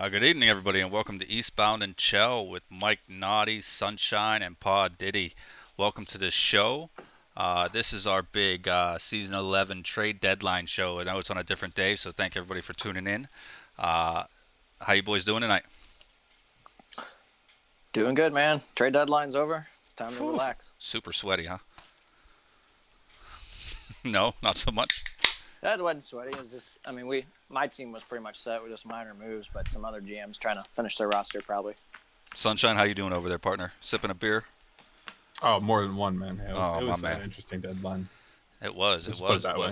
Good evening, everybody, and welcome to Eastbound and Chell with Mike Naughty, Sunshine, and Pa Diddy. Welcome to the show. This is our big Season 11 trade deadline show. I know it's on a different day, so thank everybody for tuning in. How you boys doing tonight? Doing good, man. Trade deadline's over. It's time to Whew, relax. super sweaty, huh? No, not so much. That wasn't sweaty. It was just, my team was pretty much set with just minor moves, but some other GMs trying to finish their roster probably. Sunshine, how you doing over there, partner? Sipping a beer? Oh, more than one, man. Oh, It my was man. an interesting deadline. It was. Just put it that way.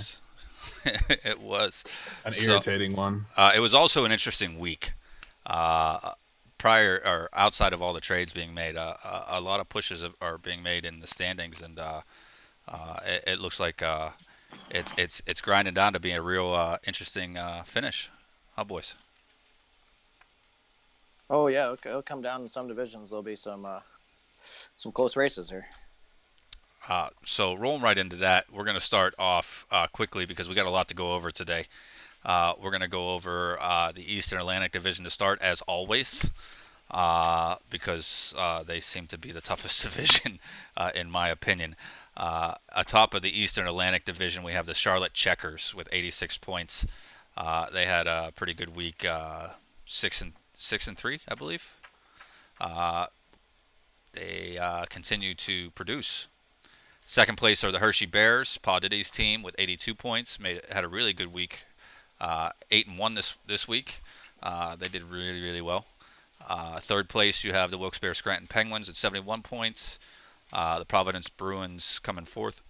It was. An irritating one. It was also an interesting week. Prior or outside of all the trades being made, a lot of pushes are being made in the standings, and it looks like it's grinding down to be a real interesting finish. Huh, boys? Oh yeah, it'll come down in some divisions. There'll be some close races here. So rolling right into that, we're going to start off quickly because we got a lot to go over today. We're going to go over the Eastern Atlantic Division to start, as always, because they seem to be the toughest division, in my opinion. Atop of the Eastern Atlantic Division, we have the Charlotte Checkers with 86 points. They had a pretty good week, 6-3, I believe. They continue to produce. Second place are the Hershey Bears, Pa Diddy's team, with 82 points. Had a really good week. 8-1 this week. They did really well. Third place, you have the Wilkes-Barre Scranton Penguins at 71 points. The Providence Bruins coming fourth,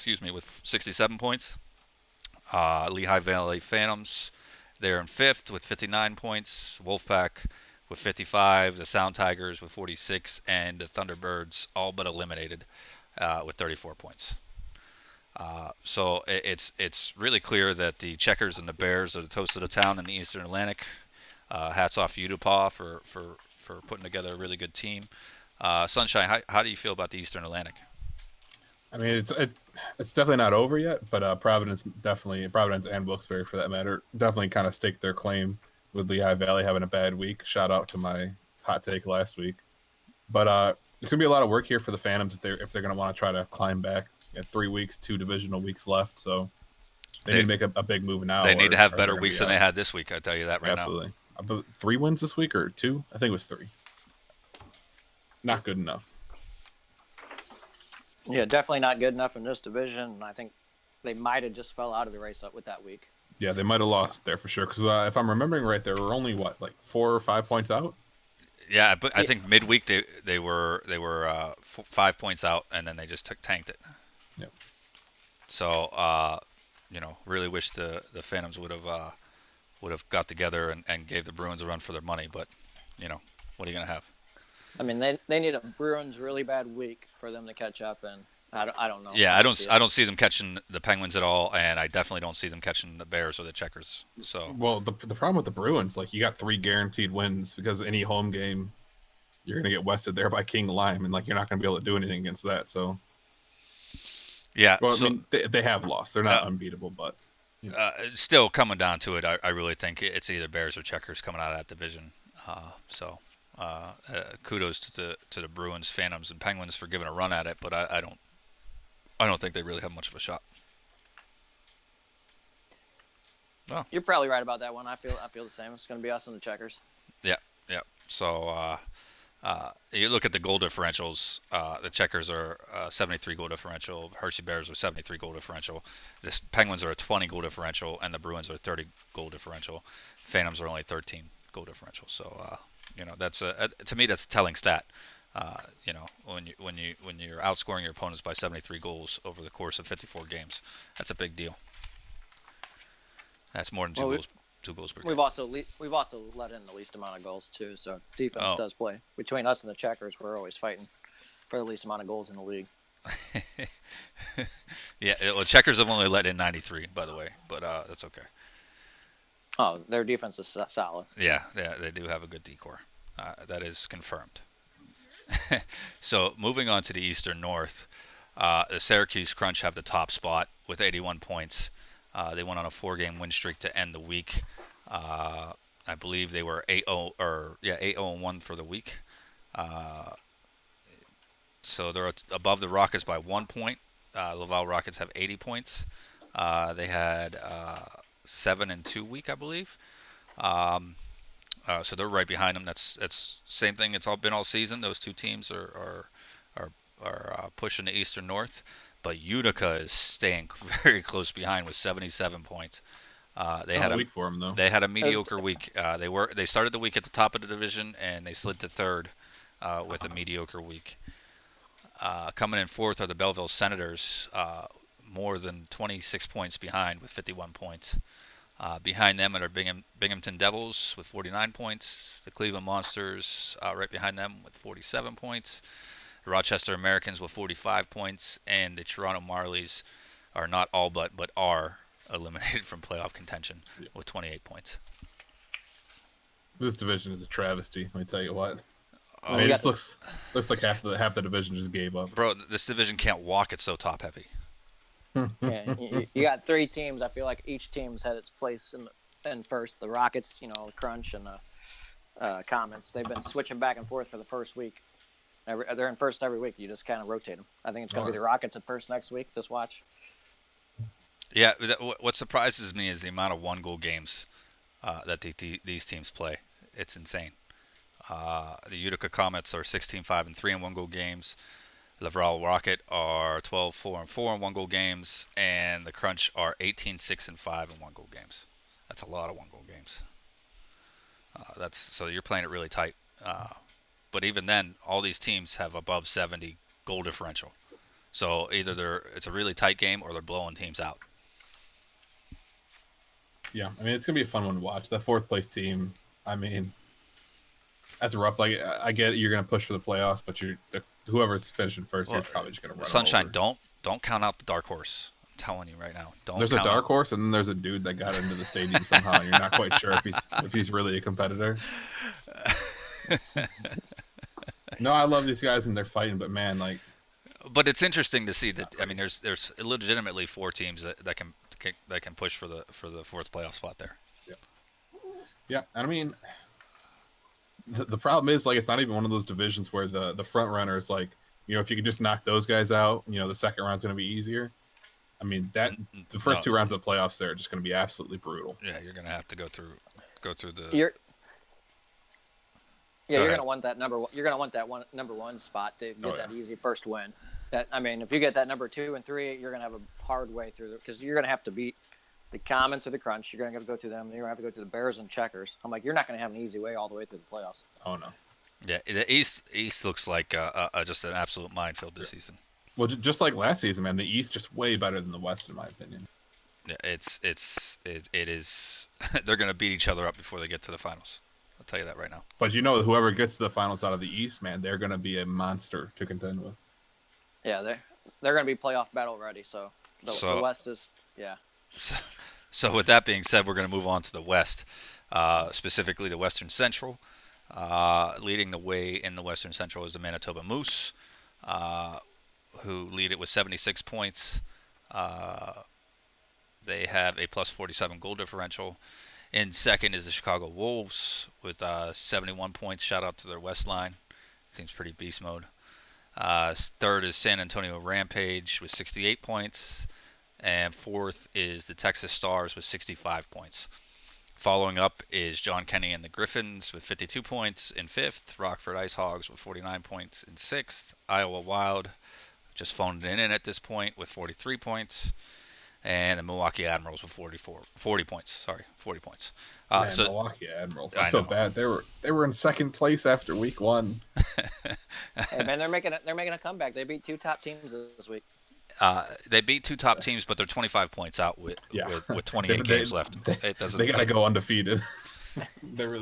with 67 points. Lehigh Valley Phantoms, they're in fifth with 59 points. Wolfpack with 55. The Sound Tigers with 46, and the Thunderbirds all but eliminated with 34 points. So it's really clear that the Checkers and the Bears are the toast of the town in the Eastern Atlantic. Hats off to Utica for putting together a really good team. Sunshine, how do you feel about the Eastern Atlantic? I mean, it's definitely not over yet, but Providence and Wilkes-Barre, for that matter, definitely kind of staked their claim with Lehigh Valley having a bad week. Shout out to my hot take last week. But it's gonna be a lot of work here for the Phantoms if they're gonna want to try to climb back. At 3 weeks, 2 divisional weeks left, so they need to make a big move now. They need to have better weeks than they had this week. I tell you that right Absolutely. Now. 3 wins this week or 2? I think it was 3. Not good enough. Yeah, definitely not good enough in this division. I think they might have just fell out of the race up with that week. Yeah, they might have lost there for sure. Because if I'm remembering right, they were only 4 or 5 points out. Yeah, but I think midweek they were 5 points out, and then they just tanked it. Yep. So really wish the Phantoms would have got together and gave the Bruins a run for their money. But what are you gonna have? I mean, they need a Bruins really bad week for them to catch up, and I don't know. Yeah, I don't see them catching the Penguins at all, and I definitely don't see them catching the Bears or the Checkers. So the problem with the Bruins, you got 3 guaranteed wins because any home game you're gonna get wested there by King Lime, and you're not gonna be able to do anything against that. So yeah, well, I mean they have lost. They're not unbeatable, but still coming down to it, I really think it's either Bears or Checkers coming out of that division. Kudos to the Bruins, Phantoms, and Penguins for giving a run at it, but I don't think they really have much of a shot. Oh. You're probably right about that one. I feel the same. It's going to be us and the Checkers. Yeah. So you look at the goal differentials. The Checkers are 73 goal differential. Hershey Bears are 73 goal differential. The Penguins are a 20 goal differential, and the Bruins are 30 goal differential. Phantoms are only 13 goal differential. So that's to me that's a telling stat. When you're outscoring your opponents by 73 goals over the course of 54 games, that's a big deal. That's more than 2 goals per game. We've also let in the least amount of goals too, so defense does play. Between us and the Checkers, we're always fighting for the least amount of goals in the league. Yeah, well, Checkers have only let in 93, by the way, but that's okay. Oh, their defense is solid. Yeah, they do have a good decor. That is confirmed. So moving on to the Eastern North, the Syracuse Crunch have the top spot with 81 points. They went on a 4-game win streak to end the week. I believe they were 8-0 or 8-0-1 for the week. So they're above the Rockets by 1 point. Laval Rockets have 80 points. They had 7-2 week, I believe. So they're right behind them. That's same thing. It's all been all season. Those two teams are pushing the East or North, but Utica is staying very close behind with 77 points. They had a week for them though. They had a mediocre week. They started the week at the top of the division and they slid to third with a mediocre week. Coming in fourth are the Belleville Senators, more than 26 points behind with 51 points. Behind them are Binghamton Devils with 49 points. The Cleveland Monsters right behind them with 47 points. The Rochester Americans with 45 points. And the Toronto Marlies are not all but are eliminated from playoff contention with 28 points. This division is a travesty, let me tell you what. I mean, it just looks like half the division just gave up. Bro, this division can't walk. It's so top heavy. Yeah, you got three teams. I feel like each team's had its place in first. The Rockets, the Crunch, and the Comets. They've been switching back and forth for the first week. They're in first every week. You just kind of rotate them. I think it's going to be the Rockets at first next week. Just watch. Yeah, what surprises me is the amount of one-goal games that these teams play. It's insane. The Utica Comets are 16-5-3 in one-goal games. Laval Rocket are 12-4-4 in one-goal games, and the Crunch are 18-6-5 in one-goal games. That's a lot of one-goal games. So you're playing it really tight. But even then, all these teams have above 70 goal differential. So either it's a really tight game or they're blowing teams out. Yeah, I mean, it's going to be a fun one to watch. That fourth place team, I mean, that's rough. Like, I get it, you're going to push for the playoffs, but whoever's finishing first here is probably just going to run Sunshine, over. Don't count out the dark horse. I'm telling you right now. There's a dark horse, and then there's a dude that got into the stadium somehow, and you're not quite sure if he's really a competitor. No, I love these guys, and they're fighting, but man, like... But it's interesting to see that. I mean, there's legitimately four teams that can push for the fourth playoff spot there. Yeah. I mean, the problem is, like, it's not even one of those divisions where the front runner is like, if you could just knock those guys out, the second round's going to be easier. I mean, the first two rounds of the playoffs there are just going to be absolutely brutal. Yeah, you're going to have to go through the. You're going to want that number. You're going to want that number one spot to get that easy first win. If you get that number 2 and 3, you're going to have a hard way through because you're going to have to beat the Comets or the Crunch. You're going to have to go through them. You're going to have to go through the Bears and Checkers. I'm like, you're not going to have an easy way all the way through the playoffs. Oh no. Yeah, the East looks like just an absolute minefield this season. Well, just like last season, man, the East just way better than the West, in my opinion. Yeah, it is. They're going to beat each other up before they get to the finals. I'll tell you that right now. But whoever gets to the finals out of the East, man, they're going to be a monster to contend with. Yeah, they're going to be playoff battle ready. So the West is So with that being said, we're going to move on to the West, specifically the Western Central. Leading the way in the Western Central is the Manitoba Moose, who lead it with 76 points. They have a plus 47 goal differential. In second is the Chicago Wolves with 71 points. Shout out to their West line. Seems pretty beast mode. Third is San Antonio Rampage with 68 points. And fourth is the Texas Stars with 65 points. Following up is John Kenny and the Griffins with 52 points in fifth. Rockford Ice Hogs with 49 points in sixth. Iowa Wild just phoned it in at this point with 43 points. And the Milwaukee Admirals with 40 points. Sorry, 40 points. Man, Milwaukee Admirals. I feel bad. They were in second place after week 1. Hey man, they're making a comeback. They beat 2 top teams this week. They beat 2 top teams, but they're 25 points out with 28 games left. They gotta go undefeated. They're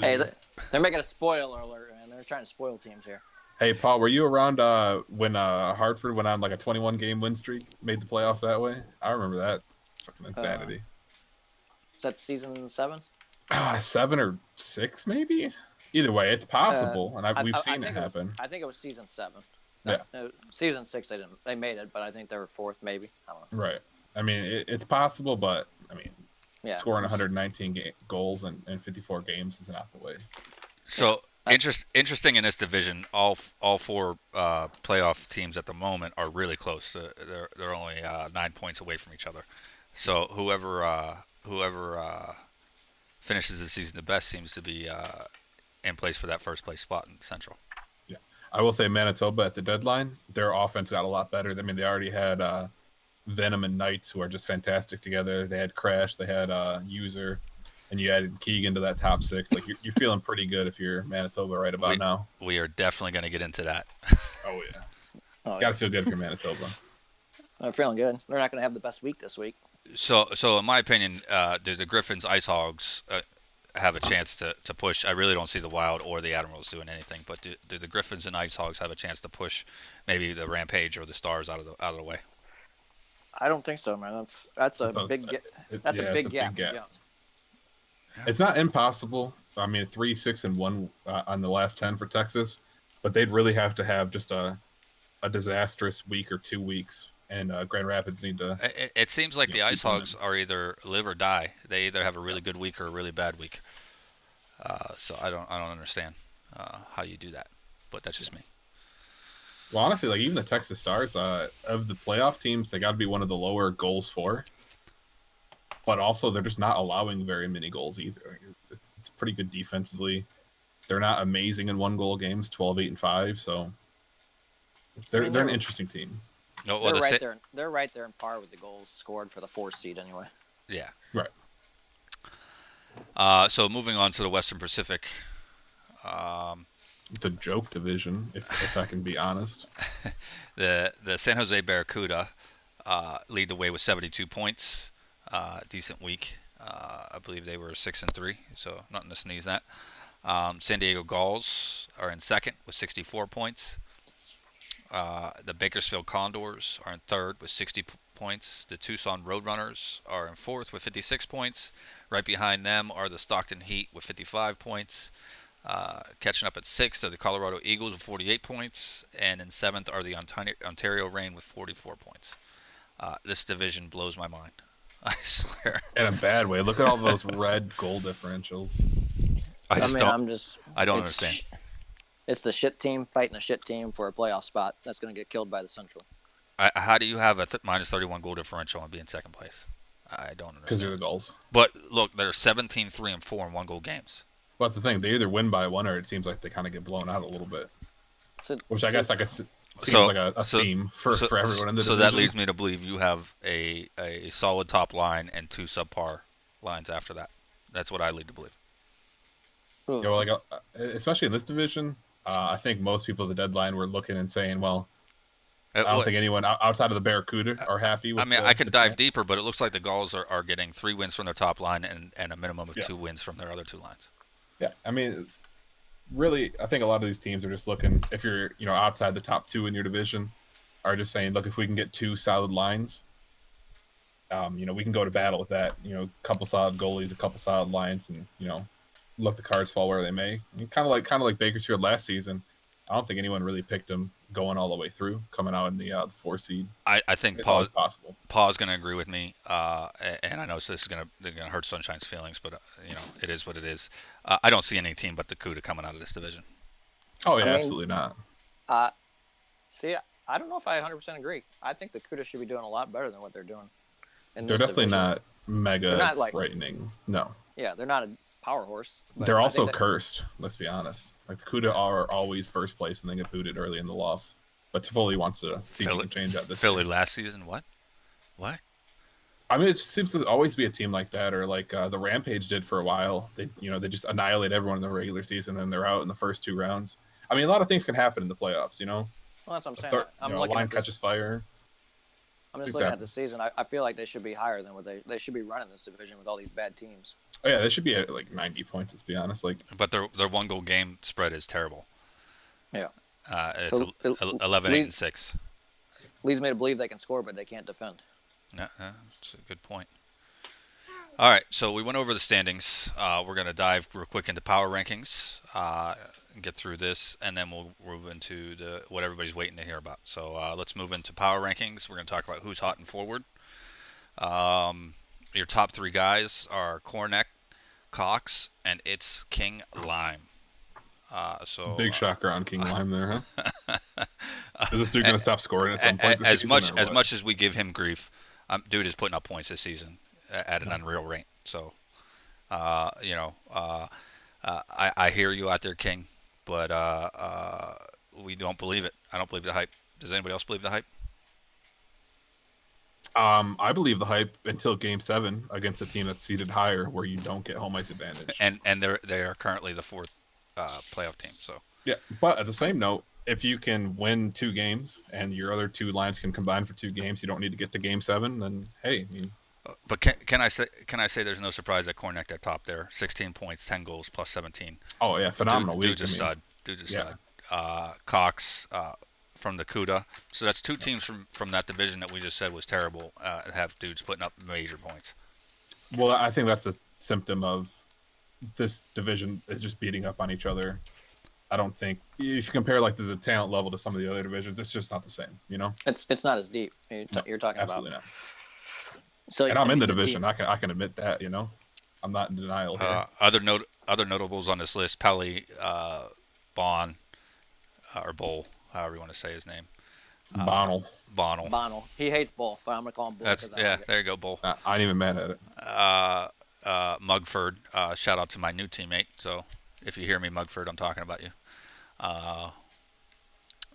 making a spoiler alert, man. They're trying to spoil teams here. Hey, Paul, were you around when Hartford went on like a 21-game win streak, made the playoffs that way? I remember that. Fucking insanity. Is that season 7? 7 or 6, maybe? Either way, it's possible, and we've seen it happen. I think it was season 7. No, season 6, they made it, but I think they were 4th, maybe. I don't know. Right. I mean, it's possible, but I mean, Yeah. Scoring 119 goals in 54 games is not the way. So Yeah. interesting in this division, all four playoff teams at the moment are really close. They're only 9 points away from each other. So whoever finishes the season the best seems to be in place for that first place spot in the Central. Yeah, I will say Manitoba at the deadline, their offense got a lot better. I mean, they already had Venom and Knights, who are just fantastic together. They had Crash, they had User, and you added Keegan to that top six. Like you're feeling pretty good if you're Manitoba right about now. We are definitely going to get into that. Oh yeah, Oh, got to feel good if you're Manitoba. They're feeling good. They're not going to have the best week this week. So in my opinion, do the Griffins, Ice Hogs have a chance to push? I really don't see the Wild or the Admirals doing anything, but do the Griffins and Ice Hogs have a chance to push maybe the Rampage or the Stars out of the way? I don't think so, man. That's a big gap. That's a big gap. Yeah. It's not impossible. I mean, 3, 6, and 1 on the last 10 for Texas, but they'd really have to have just a disastrous week or 2 weeks, and Grand Rapids need to. It seems like the Ice Hogs are either live or die. They either have a really good week or a really bad week. So I don't understand how you do that, but that's just me. Well, honestly, like even the Texas Stars, of the playoff teams, they got to be one of the lower goals for. But also, they're just not allowing very many goals either. It's pretty good defensively. They're not amazing in 1-goal games, 12, 8, and 5. So they're an interesting team. No, well, they're right there. They're right there in par with the goals scored for the 4th seed anyway. Yeah. Right. So moving on to the Western Pacific. It's a joke division, if I can be honest. The San Jose Barracuda lead the way with 72 points. Decent week. I believe they were 6-3, so nothing to sneeze at. San Diego Gulls are in second with 64 points. The Bakersfield Condors are in third with 60 points. The Tucson Roadrunners are in fourth with 56 points. Right behind them are the Stockton Heat with 55 points. Catching up at sixth are the Colorado Eagles with 48 points. And in seventh are the Ontario Reign with 44 points. This division blows my mind. I swear. In a bad way. Look at all those red goal differentials. I don't understand. It's the shit team fighting a shit team for a playoff spot that's going to get killed by the Central. How do you have a minus 31 goal differential and be in second place? I don't understand. Because they're the goals. But look, they're 17, 3, and 4 in 1-goal games. Well, that's the thing. They either win by 1 or it seems like they kind of get blown out a little bit. Which I guess seems like a theme for everyone in the division. So that leads me to believe you have a solid top line and 2 subpar lines after that. That's what I lead to believe. Yeah, well, like especially in this division, I think most people at the deadline were looking and saying, well, I don't think anyone outside of the Barracuda are happy with I could dive deeper, but it looks like the Gulls are getting 3 wins from their top line and a minimum of 2 wins from their other 2 lines. Yeah, I mean, really, I think a lot of these teams are just looking, if you're outside the top 2 in your division, are just saying, look, if we can get 2 solid lines, we can go to battle with that. A couple solid goalies, a couple solid lines, and let the cards fall where they may. Kind of like Bakersfield last season. I don't think anyone really picked them going all the way through, coming out in the 4 seed. I think Paul's possible. Paul's going to agree with me, and I know this is going to hurt Sunshine's feelings, but it is what it is. I don't see any team but the CUDA coming out of this division. Oh yeah, absolutely not. See, I don't know if I 100% agree. I think the CUDA should be doing a lot better than what they're doing. They're definitely not mega frightening. No. Yeah, they're not a power horse. They're also cursed. Let's be honest. Like the CUDA are always first place and they get booted early in the lofts. But Toffoli wants to see if he can change that this Philly year. Last season, what? I mean, it seems to always be a team like that, or like the Rampage did for a while. They just annihilate everyone in the regular season and they're out in the first 2 rounds. I mean, a lot of things can happen in the playoffs. Well, that's what I'm saying. I'm looking line at catches fire. I'm just looking at the season. I feel like they should be higher than what they should be running this division with all these bad teams. Oh yeah, they should be at like 90 points. Let's be honest. But their 1-goal game spread is terrible. Yeah. It's 11-8-6. Leads me to believe they can score, but they can't defend. Yeah, that's a good point. All right, so we went over the standings. We're going to dive real quick into power rankings, and get through this, and then we'll move into what everybody's waiting to hear about. So let's move into power rankings. We're going to talk about who's hot and forward. Your top 3 guys are Cornet, Cox, and it's King Lime. Big shocker on King Lime there, huh? Is this dude a- going to stop scoring at some point this as season, much or as what? much as we give him grief, dude is putting up points this season at an unreal rate. So, you know, I hear you out there, King, but we don't believe it. I don't believe the hype. Does anybody else believe the hype? I believe the hype until Game 7 against a team that's seeded higher, where you don't get home ice advantage. And they are currently the 4th playoff team. So Yeah, but at the same note, if you can win 2 games and your other 2 lines can combine for 2 games, you don't need to get to Game 7. Then hey, I mean, but can I say there's no surprise that Cornet at top there, 16 points, 10 goals, plus 17. oh yeah, phenomenal week. Dude's a stud. Dude's a yeah. stud. Cox from the CUDA. So that's 2 teams from that division that we just said was terrible. Have dudes putting up major points. Well, I think that's a symptom of this division is just beating up on each other. I don't think if you compare like the talent level to some of the other divisions, it's just not the same. You know, It's not as deep. You're talking absolutely about. not. So And I'm in the team- division. I can admit that. You know, I'm not in denial here. Other notables on this list: Pelly, Bon, or Bowl, however you want to say his name. Bonnell. Bonnell. He hates Bull, but I'm gonna call him Bull. That's I like it. there you go, Bowl. I ain't even mad at it. Mugford, shout out to my new teammate. So if you hear me, Mugford, I'm talking about you.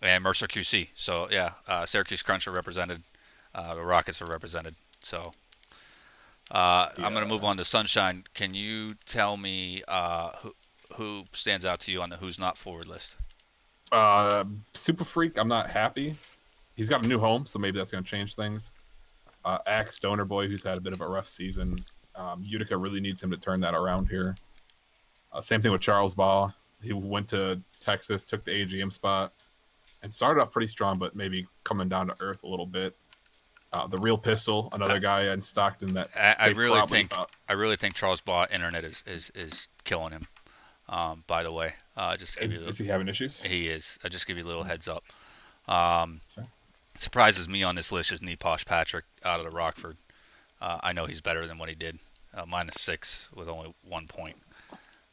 And Mercer QC. So yeah, Syracuse Crunch are represented. The Rockets are represented. So I'm going to move on to Sunshine. Can you tell me who stands out to you on the who's not forward list? Super Freak, I'm not happy. He's got a new home, so maybe that's going to change things. Axe Stoner Boy, who's had a bit of a rough season. Utica really needs him to turn that around here. Same thing with Charles Ball. He went to Texas, took the AGM spot, and started off pretty strong, but maybe coming down to earth a little bit. The Real Pistol, another guy in Stockton that I really think Charles Ball internet is killing him. By the way, is he having issues? He is. I just give you a little heads up. Surprises me on this list is Neposh Patrick out of the Rockford. I know he's better than what he did. -6 with only 1 point.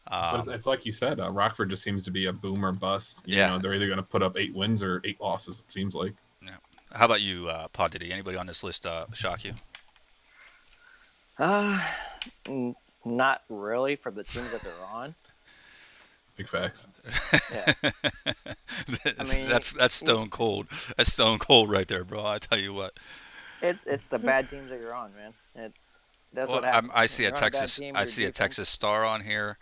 But it's like you said, Rockford just seems to be a boom or bust. You know, they're either going to put up 8 wins or 8 losses, it seems like. Yeah. How about you, Pod Diddy? Anybody on this list shock you? Not really for the teams that they're on. Big facts. Yeah. I mean, that's stone cold. That's stone cold right there, bro. I tell you what. It's the bad teams that you're on, man. That's what happens. I see a Texas Star on here.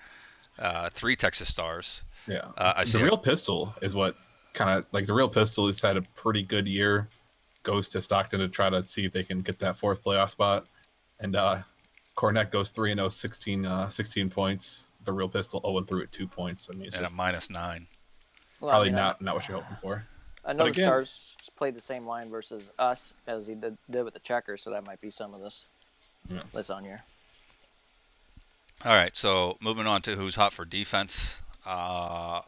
3 Texas Stars. Yeah. The Real Pistol is what kind of like the Real Pistol has had a pretty good year. Goes to Stockton to try to see if they can get that 4th playoff spot. And Cornet goes 3-0, 16 points. The Real Pistol 0-3 at 2 points. I mean, it's just a -9. Probably not what you're hoping for. I know the Stars played the same line versus us as he did with the Checkers, so that might be some of this. Yeah. That's on here. All right, so moving on to who's hot for defense. The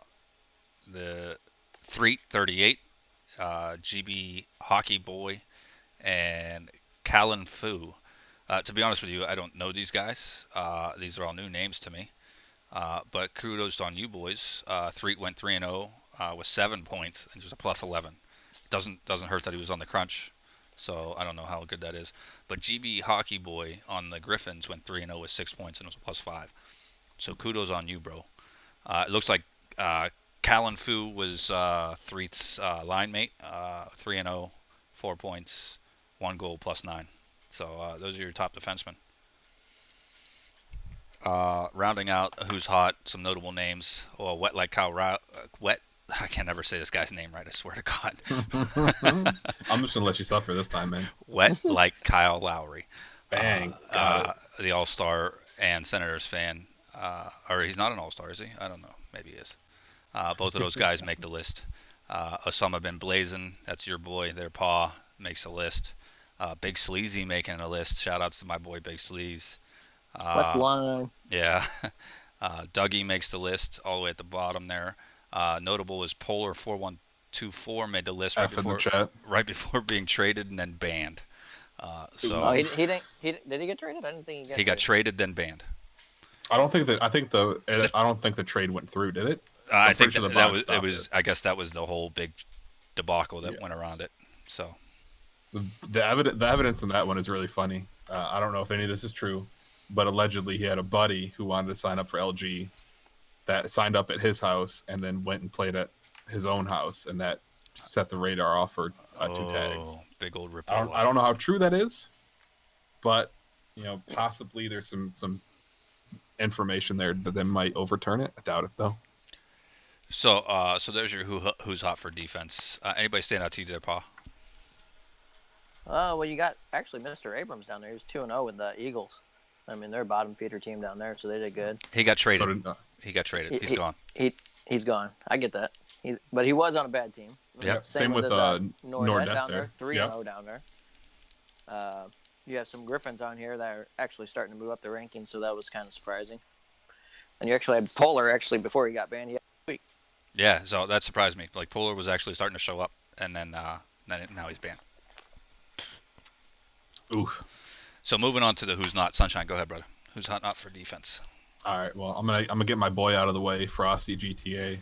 38, GB Hockey Boy, and Callan Fu. To be honest with you, I don't know these guys. These are all new names to me. But kudos on you boys. Threet went 3-0 with 7 points and it was a +11. Doesn't hurt that he was on the crunch. So I don't know how good that is. But GB Hockey Boy on the Griffins went 3-0 with 6 points and it was a +5. So kudos on you, bro. It looks like Callan Fu was Threet's line mate. 3-0, 4 points, 1 goal, +9. So those are your top defensemen. Rounding out who's hot, some notable names. Oh, Wet like Kyle Wet. I can never say this guy's name right. I swear to God. I'm just gonna let you suffer this time, man. Wet like Kyle Lowry. Bang. The All-Star and Senators fan. Or he's not an All-Star, is he? I don't know. Maybe he is. Both of those guys make the list. Osama bin Blazin, that's your boy. Their paw makes a list. Big Sleazy making a list. Shout outs to my boy Big Sleaze. West line. Yeah. Dougie makes the list all the way at the bottom there. Notable is Polar4124 made the list right before being traded and then banned. Oh, he So didn't. Did he get traded? I didn't think he got traded, then banned. I don't think the trade went through, did it? 'Cause I I'm pretty think sure the that bot was it. stopped it. I guess that was the whole big debacle that Yeah. went around it. So The evidence in that one is really funny. I don't know if any of this is true, but allegedly he had a buddy who wanted to sign up for LG that signed up at his house and then went and played at his own house, and that set the radar off for 2 tags. big old I Ripolla. don't know how true that is, but possibly there's some information there that might overturn it. I doubt it though. So there's your who's hot for defense. Anybody stand out to you there, Paul? Well, you got actually Mr. Abrams down there. He was 2-0 with the Eagles. I mean, they're a bottom feeder team down there, so they did good. He got traded. So he got traded. He's gone. He's gone. I get that. But he was on a bad team. Yeah. Same with Nordet down there, 3-0 Yep. down there. You have some Griffins on here that are actually starting to move up the rankings, so that was kind of surprising. And you actually had Polar before he got banned. He had a week. Yeah, so that surprised me. Like Polar was actually starting to show up, and then now he's banned. Oof. So moving on to the who's not. Sunshine, go ahead, brother. Who's hot not for defense? All right. Well, I'm gonna get my boy out of the way, Frosty GTA.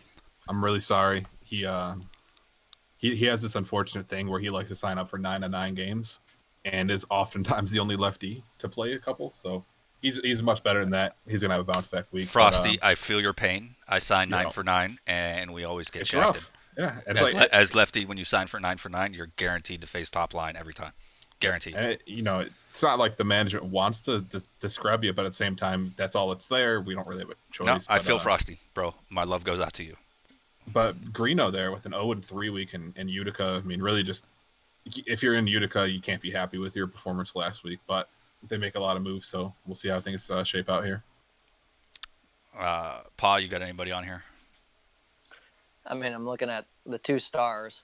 I'm really sorry. He has this unfortunate thing where he likes to sign up for 9-9 games, and is oftentimes the only lefty to play a couple. So he's much better than that. He's gonna have a bounce back week. Frosty, but, I feel your pain. I signed 9 for 9, and we always get it's shafted. rough. Yeah. As lefty, when you sign for 9 for 9, you're guaranteed to face top line every time. Guaranteed. And it's not like the management wants to scrub you, but at the same time, that's all that's there. We don't really have a choice. No, I but, feel Frosty, bro. My love goes out to you. But Greeno there with an 0-3 week in Utica. I mean, really, just if you're in Utica, you can't be happy with your performance last week. But they make a lot of moves, so we'll see how things shape out here. Pa, you got anybody on here? I mean, I'm looking at the 2 stars.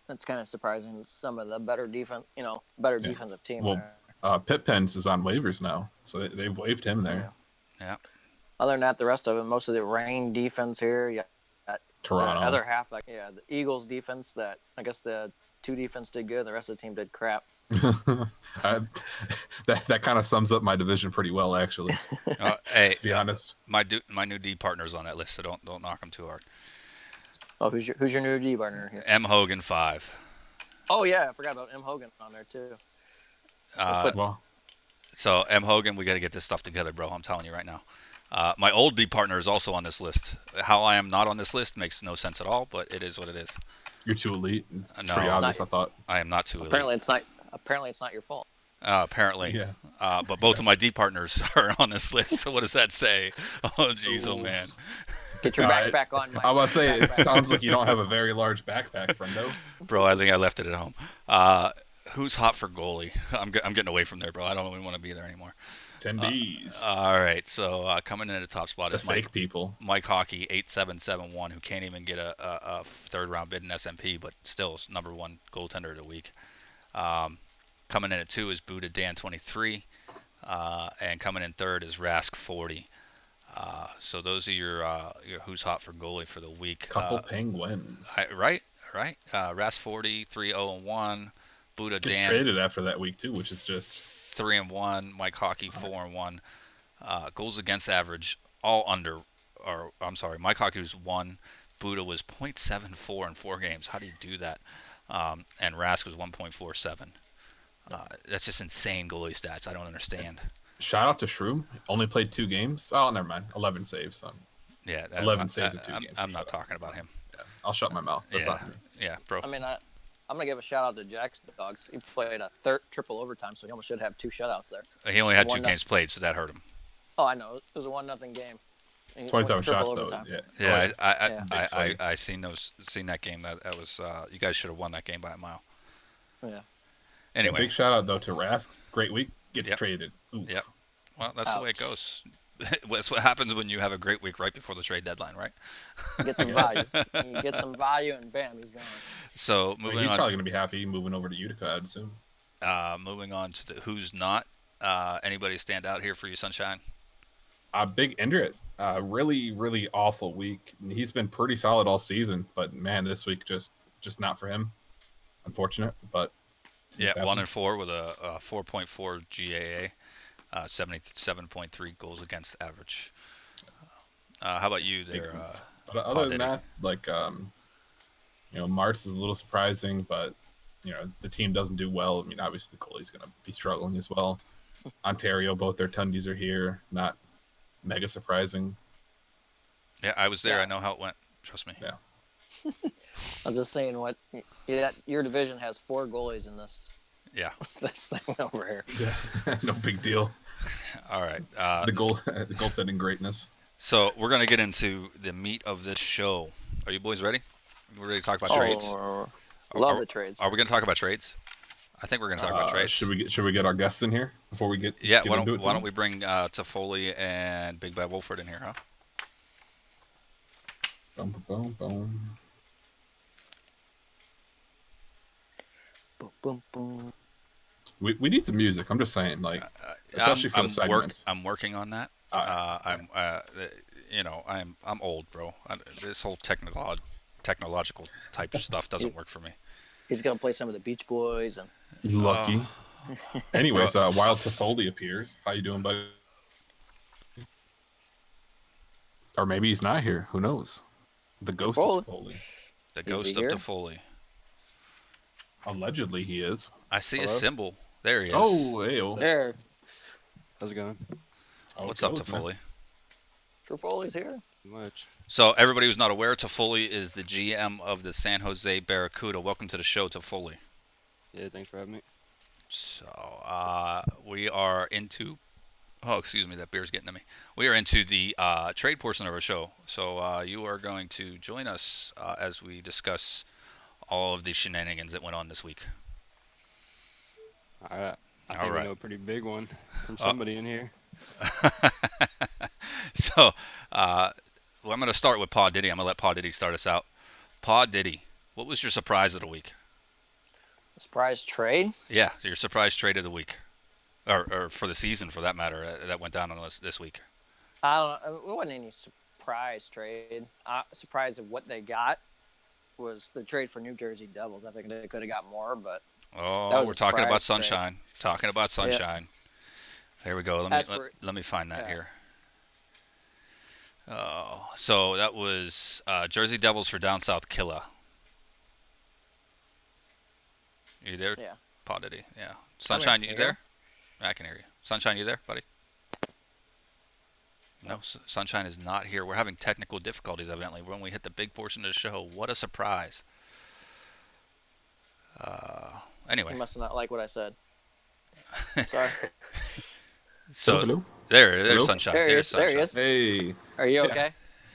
That's kind of surprising. Some of the better defensive team. Well, Pit Pens is on waivers now, so they've waived him there. Yeah. Other than that, the rest of it, most of the rain defense here. Yeah. Toronto. The other half, the Eagles defense. That I guess the 2 defense did good. The rest of the team did crap. that kind of sums up my division pretty well, actually. Hey, to be honest, my new D partner's on that list, so don't knock him too hard. Oh, who's your new D partner here? M Hogan 5. Oh yeah, I forgot about M Hogan on there too. So M Hogan, we got to get this stuff together, bro. I'm telling you right now. My old D partner is also on this list. How I am not on this list makes no sense at all, but it is what it is. You're too elite. It's No, pretty obvious, I thought. I am not too elite. Apparently, it's not your fault. Apparently. Yeah. But both of my D partners are on this list. So what does that say? Oh, jeez, oh man. Get your backpack on. I was say it sounds like you don't have a very large backpack, friendo. Bro, I think I left it at home. Who's hot for goalie? I'm getting away from there, bro. I don't even want to be there anymore. 10 Ds. All right, so coming in at the top spot The is fake people. Mike Hockey 8771, who can't even get a third round bid in SMP, but still is number 1 goaltender of the week. Coming in at 2 is Buddha Dan 23, and coming in third is Rask 40. So those are your who's hot for goalie for the week. Couple penguins. Right. Rask 40, 3-0-1. Buddha Gets Dan traded after that week too, which is just 3-1. Mike Hockey 4-1. Goals against average all under. Or I'm sorry, Mike Hockey was 1. Buddha was 0.74 in 4 games. How do you do that? And Rask was 1.47. That's just insane goalie stats. I don't understand. Shout out to Shroom. Only played 2 games. Oh, never mind. 11 saves. Yeah, 11 saves in 2 games. I'm not talking about him. Yeah, I'll shut my mouth. That's not me. Yeah, bro. I mean, I'm gonna give a shout out to Jack's Dogs. He played a triple overtime, so he almost should have 2 shutouts there. He only had 2 games played, so that hurt him. Oh, I know. It was a 1-0 game. 27 shots though. Yeah. I seen that game. That was you guys should have won that game by a mile. Yeah. Anyway, big shout out though to Rask. Great week. Gets traded. Oof. Yep. Well, that's the way it goes. That's what happens when you have a great week right before the trade deadline, right? Get some value. You get some value, and bam, he's gone. So moving on. He's probably gonna be happy moving over to Utica, I'd assume. Moving on to the who's not. Anybody stand out here for you, Sunshine? Big Indrit. Really, really awful week. He's been pretty solid all season, but man, this week just not for him. Unfortunate, but Yeah, 1-4 with a 4.4 GAA, 77.3 goals against average. How about you there, but other than that, like Marts is a little surprising, but the team doesn't do well. I mean, obviously the goalie's going to be struggling as well. Ontario, both their tundies are here. Not mega surprising. Yeah, I was there. Yeah. I know how it went. Trust me. Yeah. I was just saying, your division has 4 goalies in this. Yeah. This thing over here. Yeah. No big deal. All right. The goaltending greatness. So we're gonna get into the meat of this show. Are you boys ready? We're ready to talk about trades. Love the trades. Are we gonna talk about trades? I think we're gonna talk about trades. Should we get our guests in here before we get? Yeah. Why don't we bring Toffoli and Big Bad Wolford in here, huh? Boom, boom, boom. Boom, boom, boom. We need some music. I'm just saying, like, especially for the segments. I'm working on that. I'm old, bro. This whole technological type stuff doesn't work for me. He's gonna play some of the Beach Boys and. Lucky. Anyways, Wild Toffoli appears. How you doing, buddy? Or maybe he's not here. Who knows? The ghost of Toffoli. The ghost of Toffoli. Allegedly, he is. I see a symbol. There he is. Oh, hey. There. How's it going? What's up, Toffoli? Toffoli's here. Much. So everybody who's not aware, Toffoli is the GM of the San Jose Barracuda. Welcome to the show, Toffoli. Yeah, thanks for having me. So we are into. Oh, excuse me, that beer's getting to me. We are into the trade portion of our show. So you are going to join us as we discuss all of the shenanigans that went on this week. I think we know a pretty big one from somebody in here. So, I'm going to start with Paw Diddy. I'm going to let Paw Diddy start us out. Paw Diddy, what was your surprise of the week? Surprise trade? Yeah, your surprise trade of the week. Or for the season, for that matter, that went down on us this week. I don't know. It wasn't any surprise trade. Surprised at what they got was the trade for New Jersey Devils. I think they could have got more, but we're talking about sunshine. Trade. Talking about sunshine. Yep. There we go. Let me find that here. Oh, so that was Jersey Devils for Down South Killa. You there? Yeah. Paw Diddy. Yeah. Sunshine, you there? I can hear you. Sunshine, you there, buddy? No, Sunshine is not here. We're having technical difficulties, evidently, when we hit the big portion of the show. What a surprise. Anyway. You must not like what I said. Sorry. So, hello? There's Sunshine. There he is. Sunshine. There he is. Hey. Are you okay?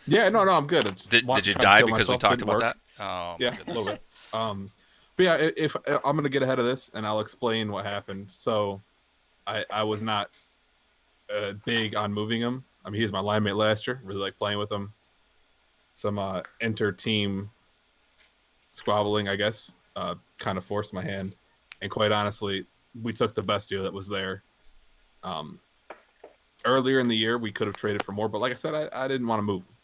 Yeah, no, I'm good. Did you die because we talked about that? Oh, yeah, a little bit. But yeah, if I'm going to get ahead of this, and I'll explain what happened. So, I was not big on moving him. I mean, he was my line mate last year. Really like playing with him. Some inter-team squabbling, I guess, kind of forced my hand. And quite honestly, we took the best deal that was there. Earlier in the year, we could have traded for more. But like I said, I didn't want to move him.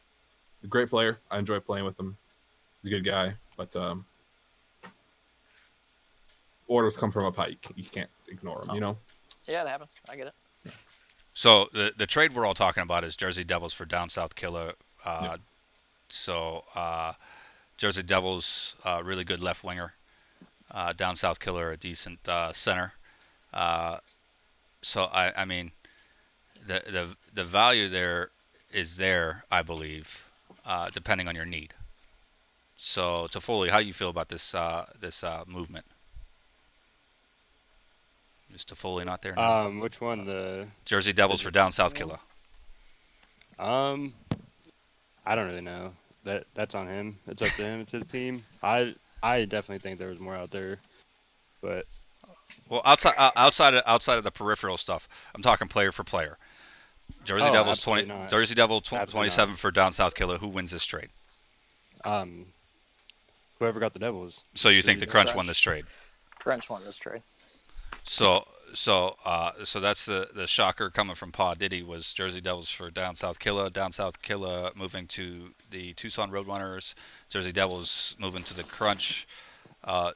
He's a great player. I enjoy playing with him. He's a good guy. But orders come from up high. You can't ignore them, you know? Yeah, that happens. I get it. So the trade we're all talking about is Jersey Devils for Down South Killa. So Jersey Devils, really good left winger. Down South Killa, a decent center. So I mean, the value there is there, I believe, depending on your need. So Toffoli, how do you feel about this movement? Is Toffoli not there? Which one? The Jersey Devils for Down South Killa. I don't really know. That's on him. It's up to him. It's his team. I definitely think there was more out there, but well, outside of the peripheral stuff, I'm talking player for player. Jersey Devils 20. Not. Jersey Devil 27 not. For Down South Killa. Who wins this trade? Whoever got the Devils. So you think the Crunch won this trade? Crunch won this trade. So that's the shocker coming from Paw Diddy was Jersey Devils for Down South Killa. Down South Killa moving to the Tucson Roadrunners. Jersey Devils moving to the Crunch.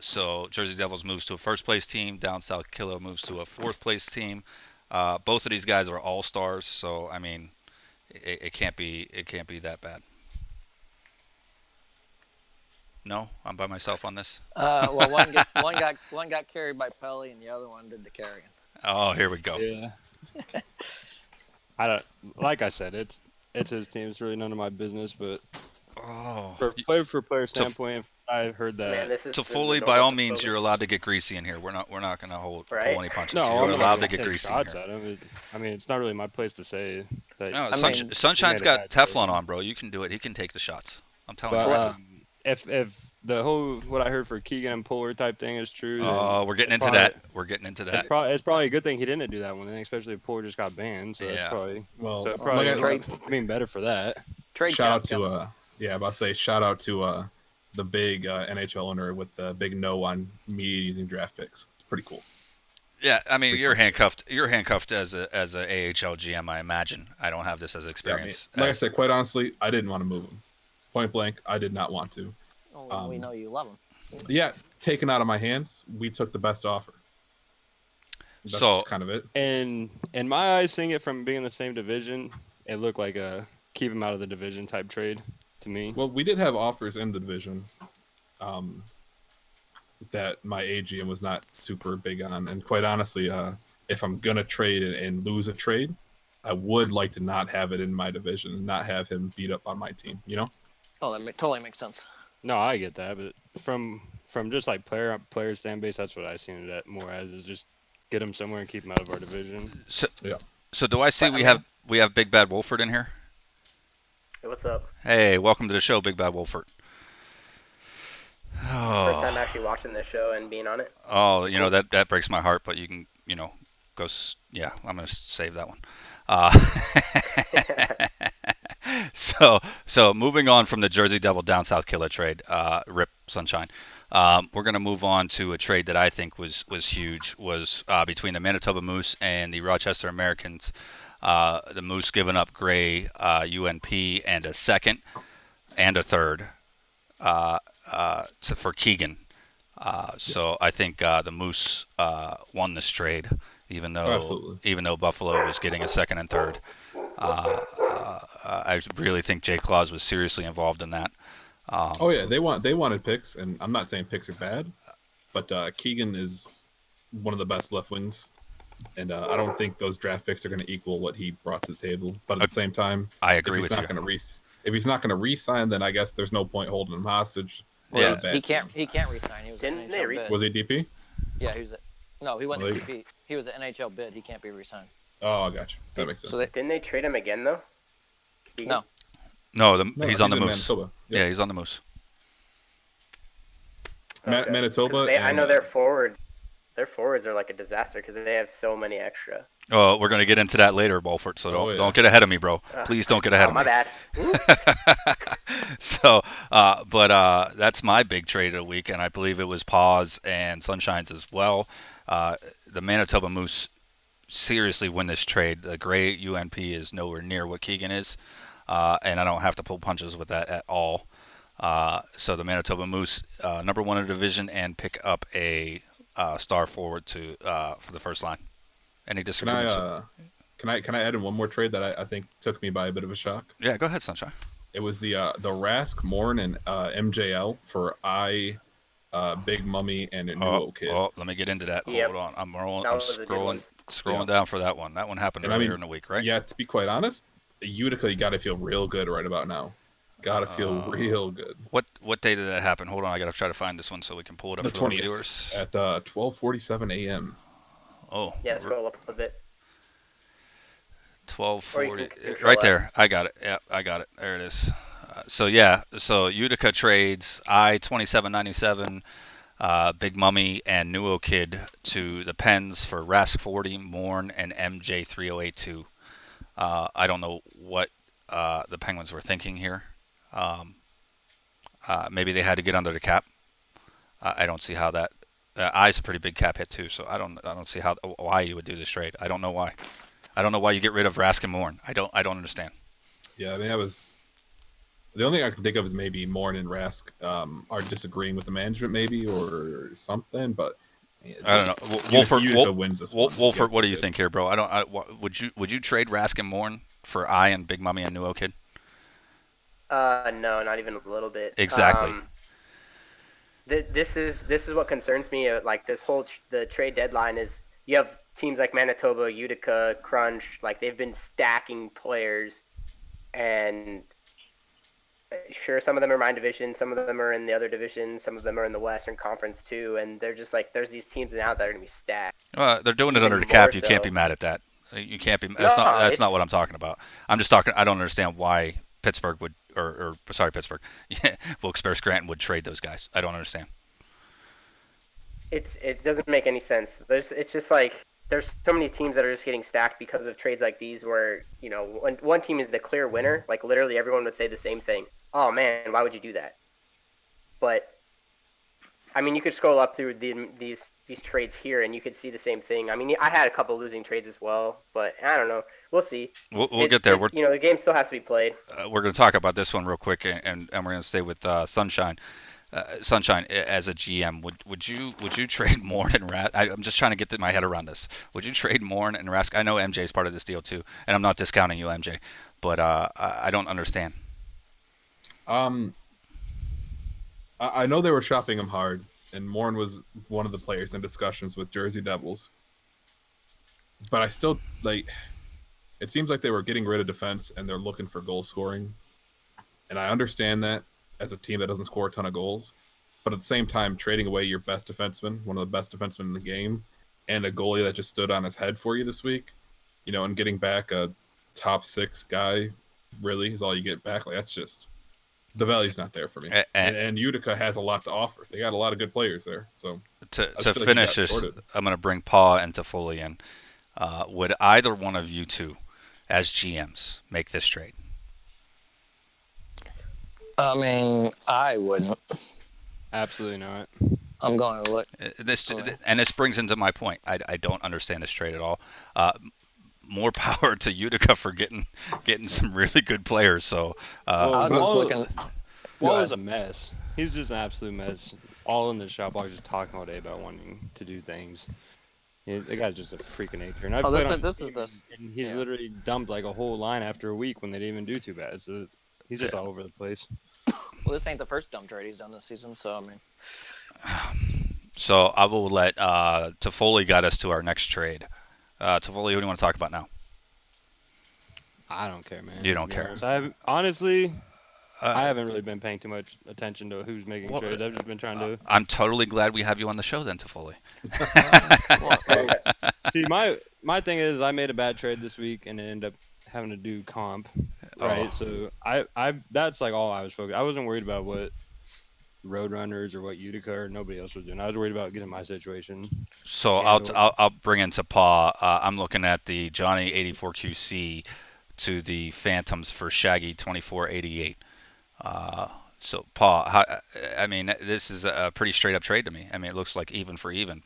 So Jersey Devils moves to a first place team. Down South Killer moves to a fourth place team. Both of these guys are all stars, so I mean, it can't be that bad. No, I'm by myself on this. Well, one got carried by Pelly, and the other one did the carrying. Oh, here we go. Yeah. I don't. Like I said, it's his team. It's really none of my business. But Oh, for player standpoint, I heard that. Man, this is so the Foley, by normal all to means, Foley. you're allowed to get greasy in here. We're not gonna pull Right? any punches. No, You're I'm allowed not to get take greasy in shots here. at him. I mean, it's not really my place to say that. No, I mean, Sunshine's he made a got bad choice. Teflon on, bro. You can do it. He can take the shots. I'm telling But you. if the whole what I heard for Keegan and Polar type thing is true, Oh, then we're getting it's into probably- that. We're getting into It's that. probably a good thing he didn't do that one, then, especially if Polar just got banned. So Yeah. that's probably Well, so it like probably I- ended up being better for that. trade shout out cap's to coming. yeah, about to say shout out to the big NHL owner with the big no on media using draft picks. It's pretty cool. Yeah, I mean, Pretty you're fun. handcuffed. You're handcuffed as a AHL GM, I imagine. I don't have this as Yeah, I mean, experience. like I said, quite honestly, I didn't want to move him. Point blank, I did not want to. Oh, we know you love him. Yeah, taken out of my hands, we took the best offer. That's So- just kind of it. And in my eyes, seeing it from being in the same division, it looked like a keep him out of the division type trade to me. Well, we did have offers in the division that my AGM was not super big on, and quite honestly, if I'm gonna trade and lose a trade, I would like to not have it in my division and not have him beat up on my team. You know? Oh, that totally makes sense. No, I get that, but from just like player stand base, that's what I seen it at more as is just get him somewhere and keep him out of our division. So, Yeah. so do I see But, I we have Big Bad Wolford in here? Hey, what's up? Hey, welcome to the show, Big Bad Wolford. First time Oh, actually watching this show and being on it. oh, you know that breaks my heart, but you can go. Yeah, I'm gonna save that one. So moving on from the Jersey Devil down South Killer trade, rip Sunshine. We're gonna move on to a trade that I think was huge. Was between the Manitoba Moose and the Rochester Americans. The Moose giving up Gray, UNP, and a second and a third for Keegan. So I think the Moose won this trade, even though Buffalo was getting a second and third. I really think Jay Claus was seriously involved in that. Oh yeah, they wanted picks, and I'm not saying picks are bad, but Keegan is one of the best left wings, and I don't think those draft picks are going to equal what he brought to the table. But at the same time, I agree if he's with not you. going to if he's not going to re-sign, then I guess there's no point holding him hostage. Yeah. He can't resign. He was an Didn't they NHL bid. Was he DP? Yeah, he was. No, he wasn't Well, DP. He was an NHL bid. He can't be resigned. Oh, I got you. That makes sense. So they, Didn't they trade him again though? no, No, No, he's on the in Moose. Manitoba. Yeah, he's on the Moose. Okay. Manitoba. 'Cause I and- know their forwards. Their forwards are like a disaster because they have so many extra. Oh, we're gonna get into that later, Bolford. So Oh, yeah. don't get ahead of me, bro. Please don't get ahead Oh, of my me. bad. Oops. So, but that's my big trade of the week, and I believe it was Paws and Sunshine's as well. The Manitoba Moose seriously win this trade. The Gray UNP is nowhere near what Keegan is, and I don't have to pull punches with that at all. So the Manitoba Moose, number one in the division, and pick up a star forward for the first line. Any Can disagreements? I add in one more trade that I think took me by a bit of a shock? Yeah, go ahead, Sunshine. It was the Rask, Morn, and MJL for Big Mummy and a new kid. Oh, let me get into that. Yep. Hold on, I'm That was a good one. scrolling Yeah. down for that one. That one happened And I earlier mean, in the week, right? Yeah, to be quite honest, Utica, you got to feel real good right about now. Got to feel real good. What day did that happen? Hold on, I gotta try to find this one so we can pull it up The for the 20th viewers. at 12:47 a.m. Oh, Yeah, scroll up a bit. 12:40. Or you can control Right F. there. I got it. Yeah, I got it. There it is. So Utica trades I-2797, Big Mummy, and Nuo Kid to the Pens for Rask 40, Morn, and MJ 3082. I don't know what the Penguins were thinking here. Maybe they had to get under the cap. I don't see how that. I's a pretty big cap hit too, so I don't see why you would do this trade. I don't know why. I don't know why you get rid of Raskin Morn. I don't understand. Yeah, I mean, The only thing I can think of is maybe Morn and Rask are disagreeing with the management, maybe, or something. But it's I don't just, know. Utica wins this one. Wolford, what do you think here, bro? Would you trade Raskin Morn for I and Big Mummy and Nuo Kid? No, not even a little bit. Exactly. This is what concerns me. Like this whole the trade deadline is you have teams like Manitoba, Utica, Crunch. Like they've been stacking players, and sure, some of them are my division, some of them are in the other division, some of them are in the Western Conference too, and they're just like there's these teams now that are gonna be stacked. They're doing it Even under the more cap. You can't be so. mad at that. You can't be. No, That's not it's what I'm talking about. I'm just talking. I don't understand why Pittsburgh would, or sorry, Pittsburgh, Wilkes-Barre Scranton would trade those guys. I don't understand. it doesn't make any sense. It's just like there's so many teams that are just getting stacked because of trades like these where, when one team is the clear winner, like literally everyone would say the same thing. Oh man, why would you do that? But I mean, you could scroll up through these trades here, and you could see the same thing. I mean, I had a couple losing trades as well, but I don't know. We'll see. We'll get there. The game still has to be played. We're going to talk about this one real quick, and we're going to stay with Sunshine. Sunshine, as a GM, would you trade Morn and Rask? I'm just trying to get my head around this. Would you trade Morn and Rask? I know MJ is part of this deal too, and I'm not discounting you, MJ, but I don't understand. I know they were shopping him hard, and Morn was one of the players in discussions with Jersey Devils. But I still it seems like they were getting rid of defense and they're looking for goal scoring. And I understand that as a team that doesn't score a ton of goals. But at the same time, trading away your best defenseman, one of the best defensemen in the game, and a goalie that just stood on his head for you this week, and getting back a top 6 guy really is all you get back. Like, that's just, the value's not there for me. And Utica has a lot to offer. They got a lot of good players there. So to finish this, I'm going to bring Paul and Toffoli in. Would either one of you two, as GMs, make this trade? I mean, I wouldn't. Absolutely not. I'm going to look. This brings into my point. I don't understand this trade at all. More power to Utica for getting some really good players. So I was just looking. Wall is a mess. He's just an absolute mess. All in the shop box, just talking all day about wanting to do things. The guy's just a freak of nature. And he's literally dumped like a whole line after a week when they didn't even do too bad. So he's just all over the place. Well, this ain't the first dump trade he's done this season, so I mean. So I will let Toffoli guide us to our next trade. Toffoli, who do you want to talk about now? I don't care, man. You don't care. I haven't really been paying too much attention to who's making trades. I've just been trying to. I'm totally glad we have you on the show then, Toffoli. See, my thing is I made a bad trade this week and ended up having to do comp, right? Oh. So I that's like all I was focused. I wasn't worried about what Roadrunners or what Utica or nobody else was doing. I was worried about getting my situation. So I'll bring into Paul. I'm looking at the Johnny 84QC to the Phantoms for Shaggy 2488. So Paul, I mean, this is a pretty straight up trade to me. I mean, it looks like even for even.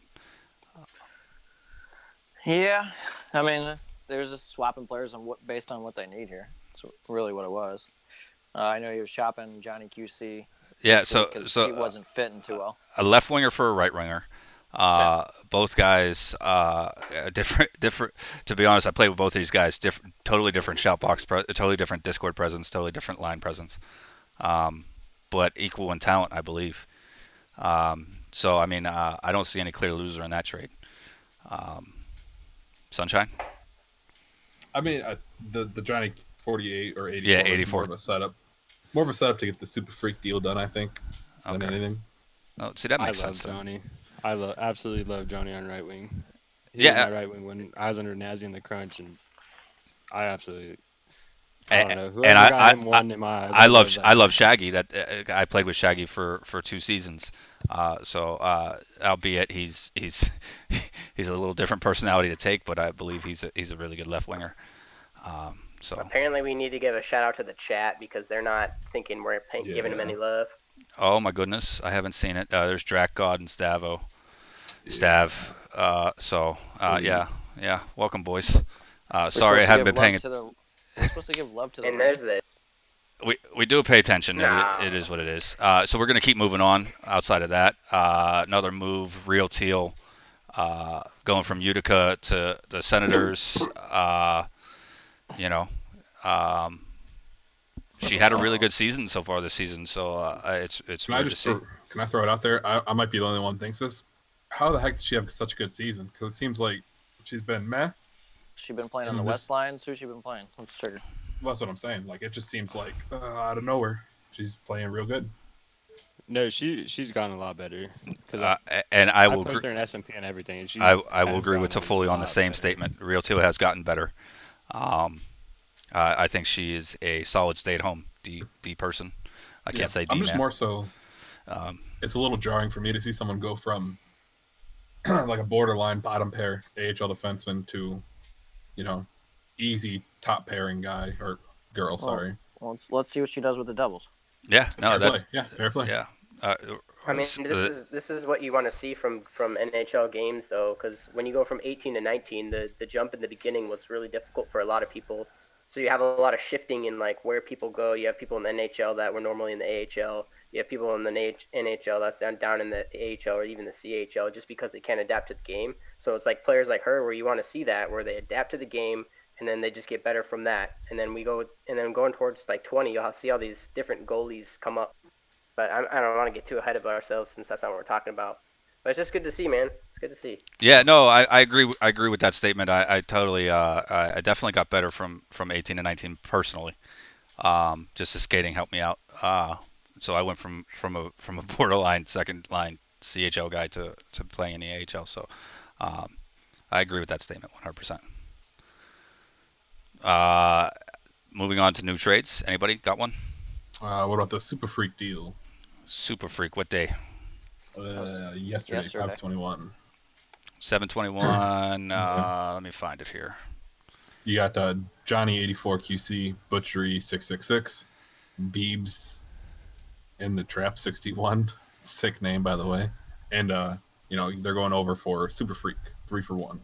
Yeah, I mean, there's just swapping players based on what they need here. That's really what it was. I know he was shopping Johnny QC. Yeah, so he wasn't fitting too well. A left winger for a right winger. Both guys, different. To be honest, I played with both of these guys. Totally different shout box, totally different Discord presence, totally different line presence, but equal in talent, I believe. So I mean, I don't see any clear loser in that trade. Sunshine. I mean, the Johnny 48 or 84. Yeah, 84. More of a setup to get the super freak deal done, I think, than anything. Oh, see, that makes sense. I love Johnny. Absolutely love Johnny on right wing. He was my right wing when I was under Nazi in the crunch, and I absolutely. I don't know. Whoever got him won in my eyes. I love Shaggy. That I played with Shaggy for 2 seasons. So albeit he's a little different personality to take, but I believe he's a really good left winger. So apparently we need to give a shout out to the chat because they're not thinking we're giving him any love. Oh my goodness, I haven't seen it. There's Drac God and Stav. Yeah. Welcome, boys. Sorry, I haven't been paying it. We're supposed to give love to the. And there's the. we do pay attention. Nah. It is what it is. So we're going to keep moving on outside of that. Another move, Real Teal, going from Utica to the Senators. You know, she had a really good season so far this season. So it's weird to see. Can I throw it out there? I might be the only one who thinks this. How the heck did she have such a good season? Because it seems like she's been meh. She's been playing on the West Lines. Who's she been playing? What's trigger? Well, that's what I'm saying. Like, it just seems like out of nowhere, she's playing real good. No, she's gotten a lot better. And I will put her in SMP and everything. And I will agree with Toffoli on the same statement. Real Teal has gotten better. I think she is a solid stay-at-home D person. I can't say D. I'm just more so. It's a little jarring for me to see someone go from like a borderline bottom pair AHL defenseman to, easy top pairing guy or girl. Sorry. Well, let's see what she does with the Devils. Yeah, no, fair play. Yeah. I mean, this is what you want to see from NHL games, though, because when you go from 18 to 19, the jump in the beginning was really difficult for a lot of people. So you have a lot of shifting in like where people go. You have people in the NHL that were normally in the AHL. You have people in the NHL that's down in the AHL or even the CHL just because they can't adapt to the game. So it's like players like her where you want to see that, where they adapt to the game and then they just get better from that. And then going towards like 20, you'll see all these different goalies come up. But I don't want to get too ahead of ourselves since that's not what we're talking about. But it's just good to see, man. It's good to see. Yeah, no, I agree. I agree with that statement. I totally, I definitely got better from 18 to 19 personally. Just the skating helped me out. So I went from a borderline second line CHL guy to playing in the AHL. So I agree with that statement 100%. Moving on to new trades. Anybody got one? What about the Super Freak deal? Super Freak. What day? Yesterday, 5/21. 7/21. Let me find it here. You got Johnny 84 QC, Butchery 666, Beebs in the Trap 61. Sick name, by the way. And they're going over for Super Freak 3 for 1.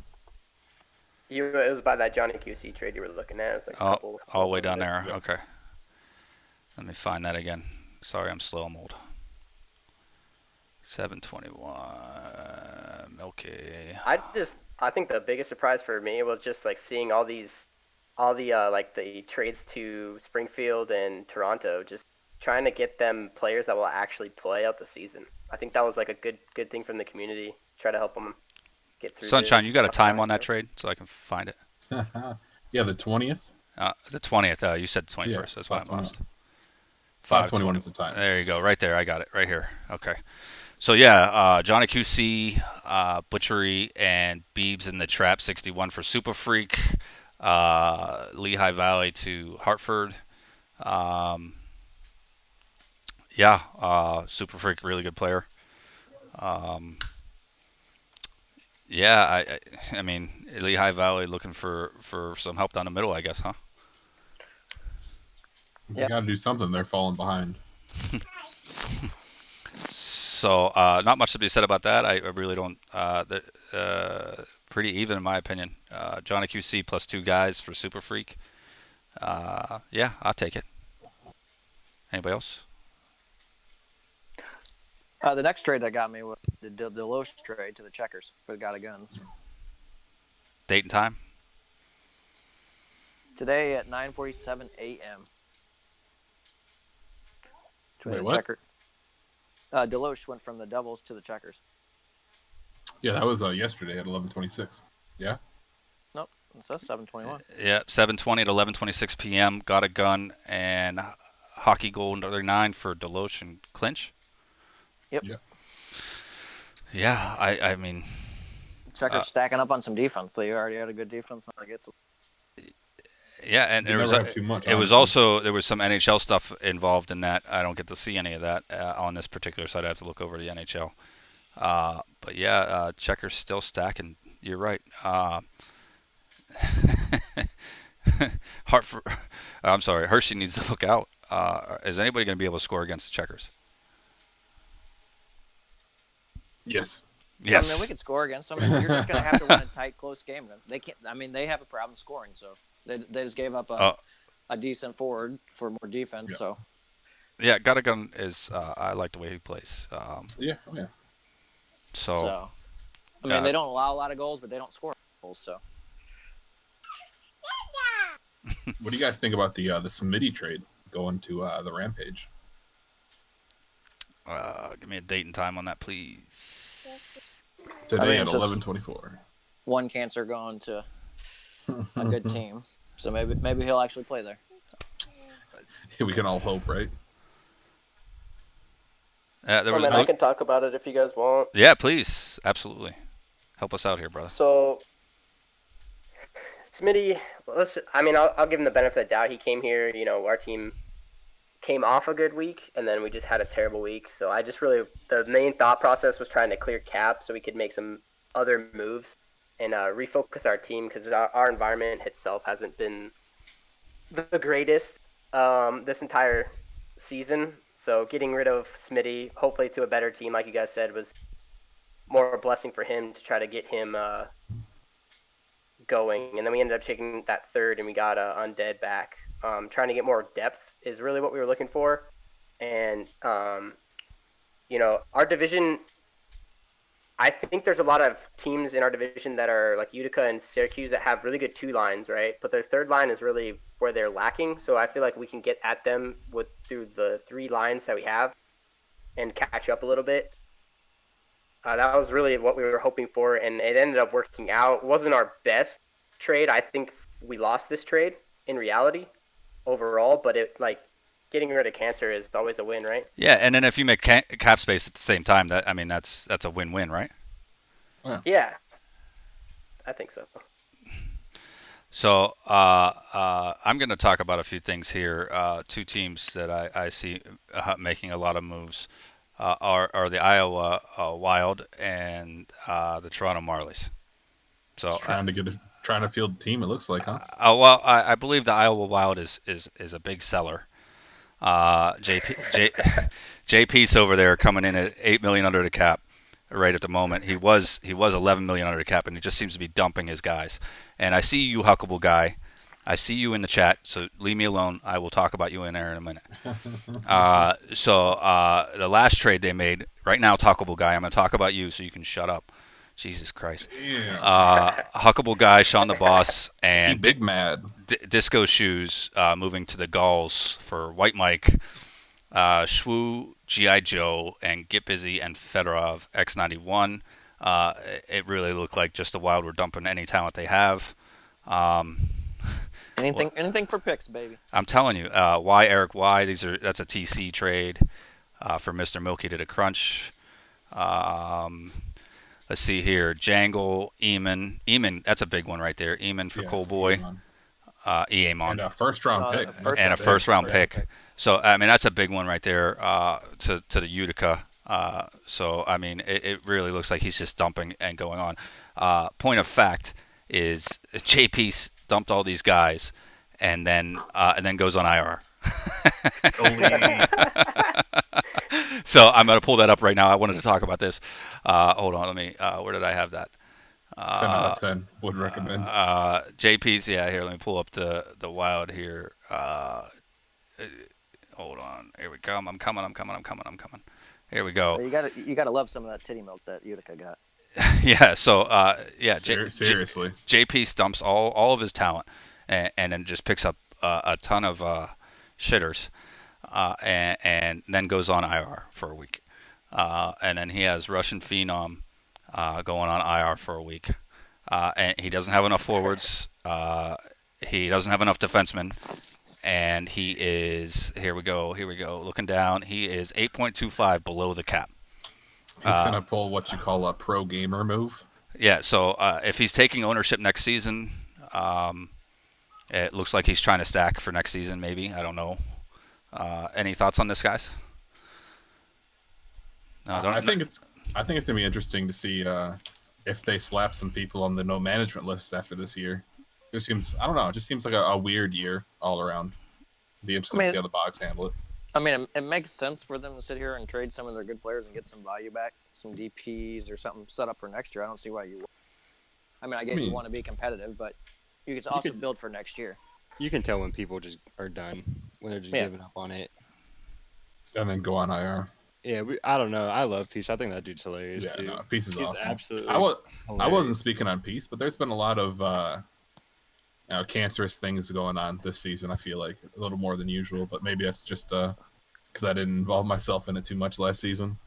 It was by that Johnny QC trade you were looking at. It's like all the way down there. Yep. Okay. Let me find that again. Sorry, I'm slow. I'm old. 7/21. Milky. I think the biggest surprise for me was just like seeing all the like the trades to Springfield and Toronto, just trying to get them players that will actually play out the season. I think that was like a good thing from the community. Try to help them get through. Sunshine, you got a time on that trade so I can find it? Yeah, the 20th. The 20th. You said 21st. Yeah, that's why I lost. 5/21 is the time. There you go. Right there. I got it. Right here. Okay. So yeah, Johnny QC, Butchery, and Beebs in the Trap 61 for Super Freak. Lehigh Valley to Hartford. Super Freak, really good player. I mean, Lehigh Valley looking for some help down the middle, I guess, huh? They got to do something. They're falling behind. So, not much to be said about that. I really don't. Pretty even, in my opinion. Johnny QC plus 2 guys for Super Freak. I'll take it. Anybody else? The next trade that got me was the Deloche trade to the Checkers for the guy of guns. Date and time? Today at 9:47 a.m. Wait, what? Deloche went from the Devils to the Checkers. Yeah, that was yesterday at 11:26. Yeah? Nope, it says 7:21. Yeah, 7:20 to 11:26 p.m. Got a gun and hockey goal another 9 for Deloche and Clinch. Yep. Yeah, I mean... Checkers stacking up on some defense. They already had a good defense. Yeah, and there was there was some NHL stuff involved in that. I don't get to see any of that on this particular site. I have to look over the NHL. But yeah, Checkers still stacking. You're right. Hershey needs to look out. Is anybody going to be able to score against the Checkers? Yes. Yes. I mean, we could score against them. You're just going to have to win a tight, close game. They can't. I mean, they have a problem scoring, so they just gave up a decent forward for more defense. Yeah. So Yeah, Gottagun is. I like the way he plays. Yeah. So I mean, they don't allow a lot of goals, but they don't score goals. So. What do you guys think about the Smitty trade going to the Rampage? give me a date and time on that, please. Today at 11:24. One cancer going to a good team, so maybe he'll actually play there. We can all hope, right? I can talk about it if you guys want. Yeah, please, absolutely. Help us out here, brother. So, Smitty, I'll give him the benefit of the doubt. He came here, our team came off a good week, and then we just had a terrible week. So the main thought process was trying to clear cap so we could make some other moves and refocus our team, because our environment itself hasn't been the greatest this entire season. So getting rid of Smitty, hopefully to a better team, like you guys said, was more a blessing for him to try to get him going. And then we ended up taking that third, and we got Undead back. Trying to get more depth is really what we were looking for. And, our division, I think there's a lot of teams in our division that are like Utica and Syracuse that have really good two lines, right? But their third line is really where they're lacking. So I feel like we can get at them through the three lines that we have and catch up a little bit. That was really what we were hoping for, and it ended up working out. It wasn't our best trade. I think we lost this trade in reality overall, but getting rid of cancer is always a win, right? Yeah, and then if you make cap space at the same time, that's a win-win, right? Yeah, I think so. So I'm going to talk about a few things here. Two teams that I see making a lot of moves are the Iowa Wild and the Toronto Marlies. So trying to field the team, it looks like, huh? Well, I believe the Iowa Wild is a big seller. JP's over there coming in at $8 million under the cap right at the moment. He was $11 million under the cap, and he just seems to be dumping his guys. And I see you, Huckable guy. I see you in the chat, so leave me alone. I will talk about you in there in a minute. So the last trade they made, right now, Huckable guy, I'm going to talk about you so you can shut up. Jesus Christ. Yeah. Huckable guy, Sean the Boss, and big mad. Disco Shoes moving to the Gulls for White Mike, Shwoo, G.I. Joe, and Get Busy and Fedorov X91. It really looked like just the Wild were dumping any talent they have. Anything for picks, baby. I'm telling you, Y Eric Y. That's a TC trade for Mr. Milky to the Crunch. Let's see here, Jangle, Eamon. That's a big one right there. Eamon for Cole Boy. Eamon. And a first round pick. And a first round pick. So that's a big one right there to the Utica. So it really looks like he's just dumping and going on. Point of fact is JP dumped all these guys and then goes on IR. So I'm going to pull that up right now. I wanted to talk about this. Hold on, let me. Where did I have that? 10 out of 10 would recommend. JP's, yeah. Here, let me pull up the Wild here. Hold on. Here we go. I'm coming. Here we go. You gotta love some of that titty milk that Utica got. Yeah. So seriously, JP stumps all of his talent, and then just picks up a ton of shitters, and then goes on IR for a week, and then he has Russian Phenom going on IR for a week, and he doesn't have enough forwards. He doesn't have enough defensemen, and he is here we go. Looking down, he is 8.25 below the cap. He's gonna pull what you call a pro gamer move. Yeah. So if he's taking ownership next season, it looks like he's trying to stack for next season. Maybe, I don't know. Any thoughts on this, guys? I think it's gonna be interesting to see if they slap some people on the no management list after this year. It seems, I don't know, it just seems like a weird year all around. Be interesting to see how the Bogs handle it. It makes sense for them to sit here and trade some of their good players and get some value back, some DPs or something set up for next year. I don't see why you. I get you want to be competitive, but you can also build for next year. You can tell when people just are done, when they're just giving up on it. And then go on IR. Yeah, I don't know. I love Peace. I think that dude's hilarious too. No, Peace is awesome. Absolutely. I wasn't speaking on Peace, but there's been a lot of cancerous things going on this season. I feel like a little more than usual, but maybe that's just because I didn't involve myself in it too much last season.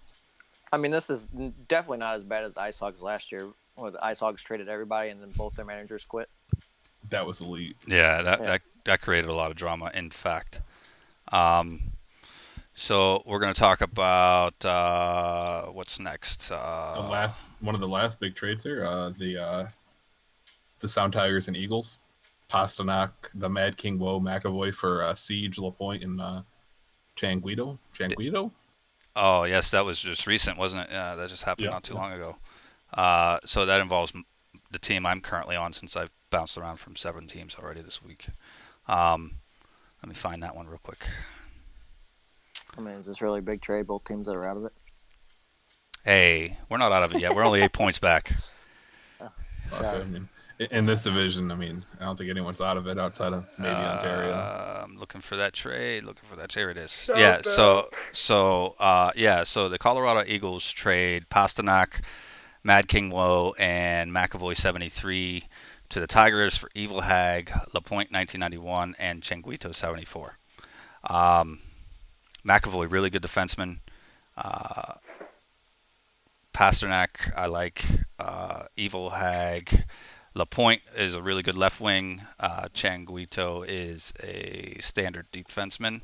I mean, this is definitely not as bad as Ice Hogs last year, where the Ice Hogs traded everybody and then both their managers quit. That was elite. Yeah, that created a lot of drama. In fact, so we're going to talk about what's next. One of the last big trades here, the Sound Tigers and Eagles, Pasternak, the Mad King Woe McAvoy for Siege, LaPointe, and Changuito. Oh yes, that was just recent, wasn't it? Yeah, that just happened not too long ago. So that involves the team I'm currently on, since I've bounced around from 7 teams already this week. Let me find that one real quick. I mean, is this really a big trade? Both teams that are out of it? Hey, we're not out of it yet. We're only 8 points back. I mean, in this division, I mean, I don't think anyone's out of it outside of maybe Ontario. I'm looking for that trade. Here it is. So So the Colorado Eagles trade Pasternak, Mad King Woe, and McAvoy 73 to the Tigers for Evil Hag, LaPointe 1991, and Changuito 74. McAvoy, really good defenseman. Pasternak, I like. Evil Hag. LaPointe is a really good left wing. Changuito is a standard defenseman.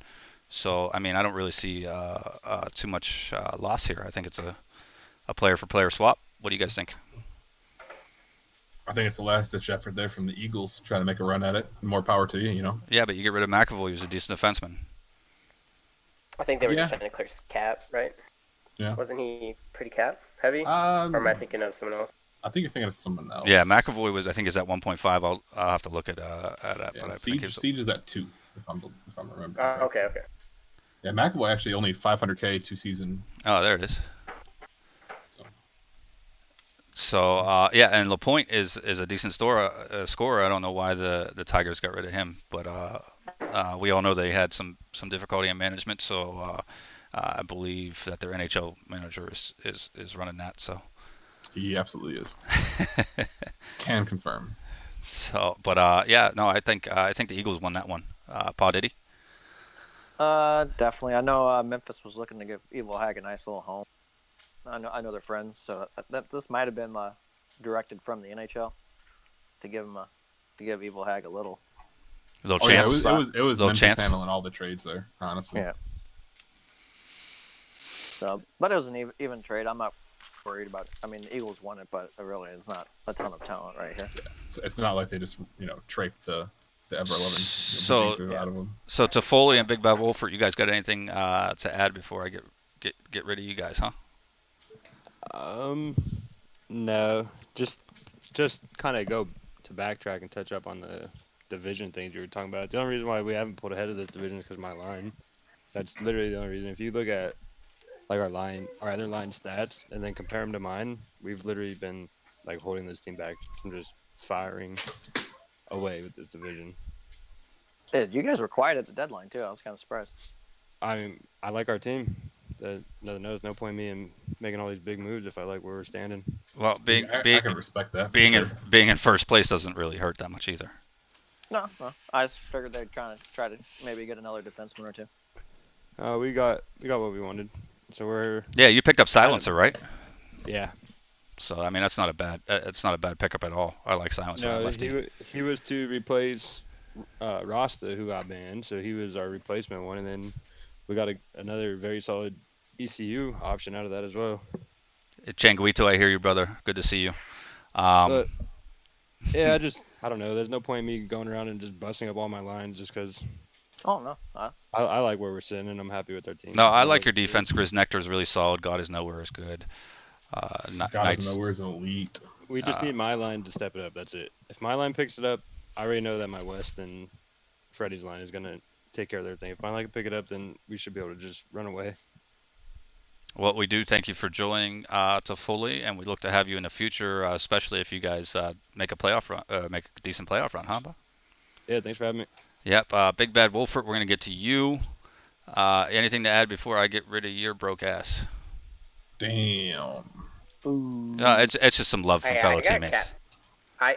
So, I mean, I don't really see too much loss here. I think it's a player-for-player swap. What do you guys think? I think it's the last-ditch effort there from the Eagles trying to make a run at it. More power to you, you know? Yeah, but you get rid of McAvoy, who's a decent defenseman. I think they were just trying to clear cap, right? Yeah. Wasn't he pretty cap heavy? Or am I thinking of someone else? I think you're thinking of someone else. Yeah, McAvoy was, I think, is at 1.5. I'll have to look at that. Yeah, but I Siege, think Siege is at 2, if I'm remembering. Okay. Yeah, McAvoy actually only 500K 2 season. Oh, there it is. So and LaPointe is a decent scorer. I don't know why the Tigers got rid of him, but we all know they had some difficulty in management. So I believe that their NHL manager is running that. So he absolutely is. Can confirm. So, but I think the Eagles won that one. Paul, did he? Definitely. I know Memphis was looking to give Evil Hag a nice little home. I know they're friends, so this might have been directed from the NHL to give Evil Hag a little chance. Yeah, it was Memphis chance. handling all the trades there, honestly. Yeah. So, but it was an even trade. I'm not worried about it. I mean, the Eagles won it, but it really is not a ton of talent right here. Yeah. It's not like they just traped the ever-loving out of them. So to Foley and Big Bad Wolfert, you guys got anything to add before I get rid of you guys, huh? No, just kind of go to backtrack and touch up on the division things you were talking about. The only reason why we haven't pulled ahead of this division is because of my line. That's literally the only reason. If you look at like our other line stats and then compare them to mine, we've literally been like holding this team back from just firing away with this division. Yeah, you guys were quiet at the deadline too. I was kind of surprised. I mean, I like our team. There's no point in me in making all these big moves if I like where we're standing. Well, I can respect that. Being in first place doesn't really hurt that much either. No. I just figured they'd kind of try to maybe get another defenseman or two. We got what we wanted. So we're. Yeah, you picked up Silencer, right? Yeah. So I mean, that's not a bad pickup at all. I like Silencer. No, he was to replace Rasta, who got banned. So he was our replacement one, and then we got another very solid ECU option out of that as well. Changuito, I hear you, brother. Good to see you. But yeah, I don't know. There's no point in me going around and just busting up all my lines just because. Oh no. I like where we're sitting, and I'm happy with our team. No, I like your defense. Grizz Nectar is really solid. God is Nowhere is good. God is Nowhere is elite. We just need my line to step it up. That's it. If my line picks it up, I already know that my West and Freddie's line is gonna take care of their thing. If my line can pick it up, then we should be able to just run away. Well, we do thank you for joining to Foley, and we look to have you in the future, especially if you guys make a decent playoff run, huh? Yeah, thanks for having me. Yep. Big Bad Wolfert, we're gonna get to you. Anything to add before I get rid of your broke ass? Damn. It's just some love from fellow I got teammates. I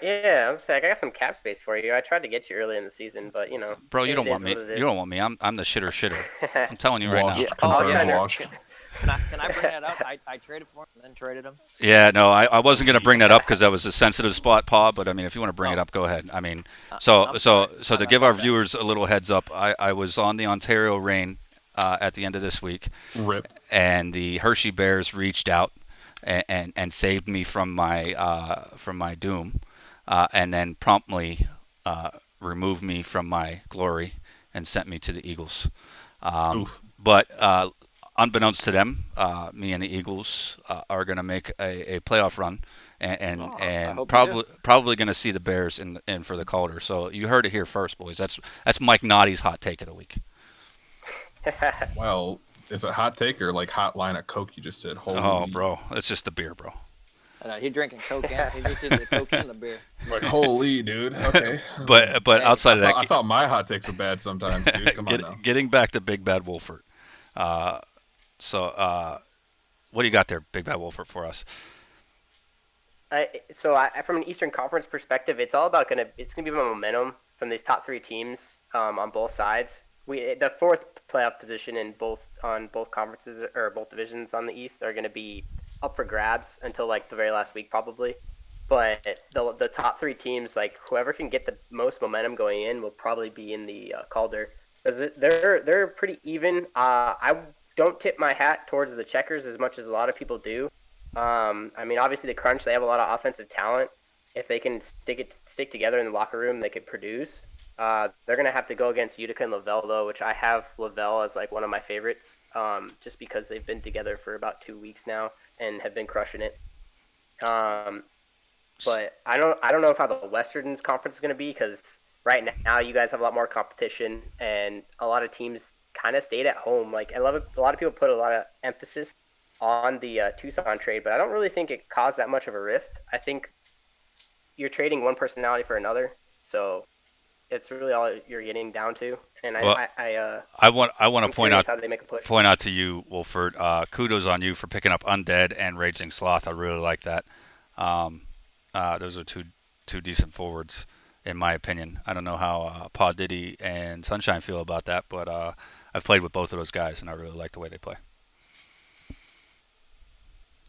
was saying, I got some cap space for you. I tried to get you early in the season, but Bro, you it don't want is me. what it You don't want me. I'm the shitter. I'm telling you right now. Washed, confirmed, yeah. washed. Can I bring that up? I traded for him and then traded him. Yeah, no, I wasn't gonna bring that up because that was a sensitive spot, Paul. But I mean, if you want to bring it up, go ahead. I mean, I'm so sorry. to give our viewers a little heads up, I was on the Ontario Reign at the end of this week, Rip. and the Hershey Bears reached out and saved me from my doom, and then promptly removed me from my glory and sent me to the Eagles. But unbeknownst to them, me and the Eagles are going to make a playoff run, and probably going to see the Bears in for the Calder. So you heard it here first, boys. That's Mike Naughty's hot take of the week. Well, is it hot take or like hot line of Coke you just did? Holy. Oh, bro, it's just the beer, bro. He's drinking Coke and he did the Coke and the beer. Like, holy, dude. Okay. But outside of that, I thought my hot takes were bad sometimes, dude. Come on now. Getting back to Big Bad Wolfert. What do you got there, Big Bad Wolfert, for us? From an Eastern Conference perspective, it's all about it's gonna be about momentum from these top three teams on both sides. The fourth playoff position on both conferences or both divisions on the East are gonna be up for grabs until like the very last week probably. But the top three teams, like whoever can get the most momentum going in, will probably be in the Calder, because they're pretty even. I don't tip my hat towards the Checkers as much as a lot of people do. I mean, obviously the Crunch, they have a lot of offensive talent. If they can stick together in the locker room, they could produce. They're gonna have to go against Utica and Lavelle though, which I have Lavelle as like one of my favorites, just because they've been together for about 2 weeks now and have been crushing it. But I don't know how the Western's conference is gonna be, because right now you guys have a lot more competition and a lot of teams kind of stayed at home. Like a lot of people put a lot of emphasis on the Tucson trade, but I don't really think it caused that much of a rift. I think you're trading one personality for another, so it's really all you're getting down to. And I want to point out how they make a push. Point out to you, Wolford. Kudos on you for picking up Undead and Raging Sloth. I really like that. Those are two decent forwards, in my opinion. I don't know how Paw Diddy and Sunshine feel about that, but I've played with both of those guys, and I really like the way they play.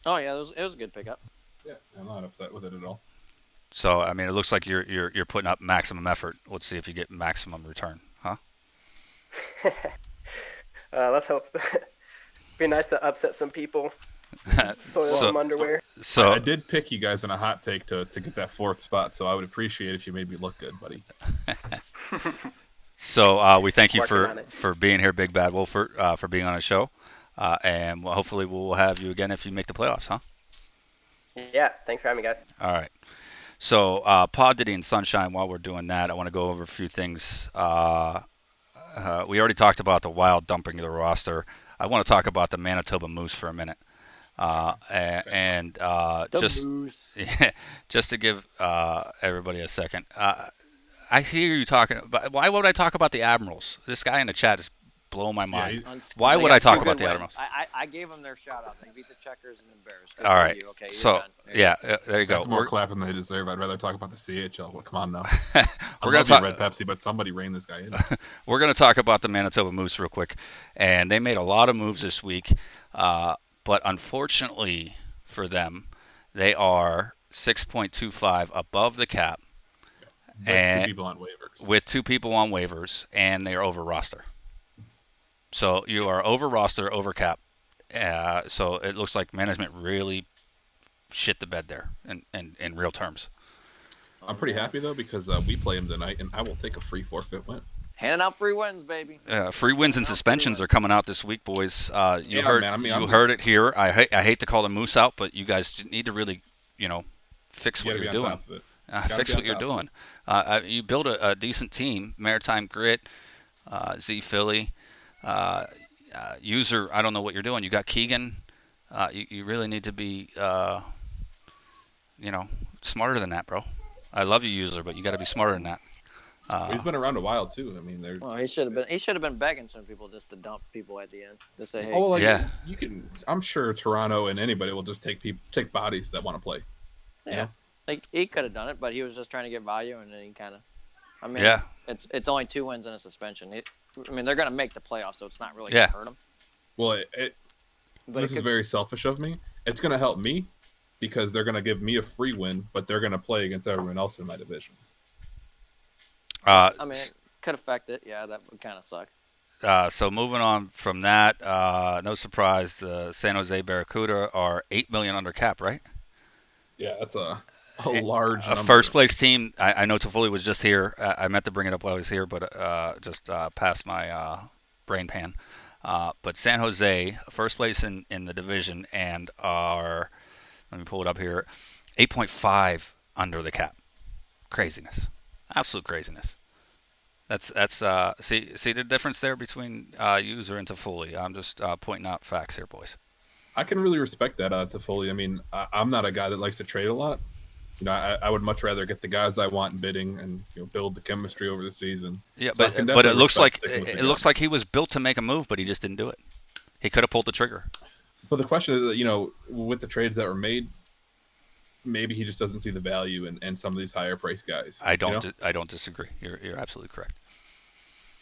Oh yeah, it was a good pickup. Yeah, I'm not upset with it at all. So I mean, it looks like you're putting up maximum effort. Let's see if you get maximum return, huh? Let's hope so. Be nice to upset some people. Soil some underwear. So I did pick you guys in a hot take to get that fourth spot, so I would appreciate if you made me look good, buddy. So we thank you for being here, Big Bad Wolfert, for being on the show. And hopefully we'll have you again if you make the playoffs, huh? Yeah, thanks for having me, guys. All right. So Paw Diddy and Sunshine, while we're doing that, I want to go over a few things. We already talked about the Wild dumping the roster. I want to talk about the Manitoba Moose for a minute. Just to give everybody a second. I hear you talking about, why would I talk about the Admirals? This guy in the chat is blowing my mind. Why would I talk about the Admirals? I gave them their shout out. They beat the Checkers and the Bears. Good all right. Okay, so there you go. That's more clapping than they deserve. I'd rather talk about the CHL. Well, come on now. We're gonna talk Red Pepsi, but somebody rein this guy in. We're gonna talk about the Manitoba Moose real quick, and they made a lot of moves this week, but unfortunately for them, they are 6.25 above the cap. With 2 people on waivers. With 2 people on waivers, and they are over roster. So you are over roster, over cap. So it looks like management really shit the bed there in real terms. I'm pretty happy though, because we play them tonight, and I will take a free forfeit win. Handing out free wins, baby. Free wins and suspensions are coming out this week, boys. You heard it here. I hate to call the Moose out, but you guys need to really, fix what you're doing. Fix what you're doing. You build a decent team. Maritime Grit, Z Philly, User. I don't know what you're doing. You got Keegan. You really need to be, smarter than that, bro. I love you, User, but you got to be smarter than that. He's been around a while too. I mean, Well, he should have been begging some people just to dump people at the end to say, hey. Oh, well, yeah. You can. I'm sure Toronto and anybody will just take bodies that want to play. Yeah. You know? Like he could have done it, but he was just trying to get value, and then he kind of. I mean, Yeah. It's only 2 wins and a suspension. I mean, they're going to make the playoffs, so it's not really Yeah. going to hurt them. Well, this is very selfish of me. It's going to help me because they're going to give me a free win, but they're going to play against everyone else in my division. I mean, it could affect it. Yeah, that would kind of suck. So moving on from that, no surprise, the San Jose Barracuda are $8 million under cap, right? Yeah, that's a large number. First place team. I know Toffoli was just here. I meant to bring it up while I was here, but just passed my brain pan. But San Jose, first place in the division, and are, let me pull it up here, 8.5 under the cap. Craziness, absolute craziness. That's see the difference there between user and Toffoli. I'm just pointing out facts here, boys. I can really respect that, Toffoli. I mean, I'm not a guy that likes to trade a lot. You know, I would much rather get the guys I want in bidding and build the chemistry over the season. Yeah, so but it looks like he was built to make a move, but he just didn't do it. He could have pulled the trigger. But the question is that with the trades that were made, maybe he just doesn't see the value in some of these higher price guys. I don't disagree. You're absolutely correct.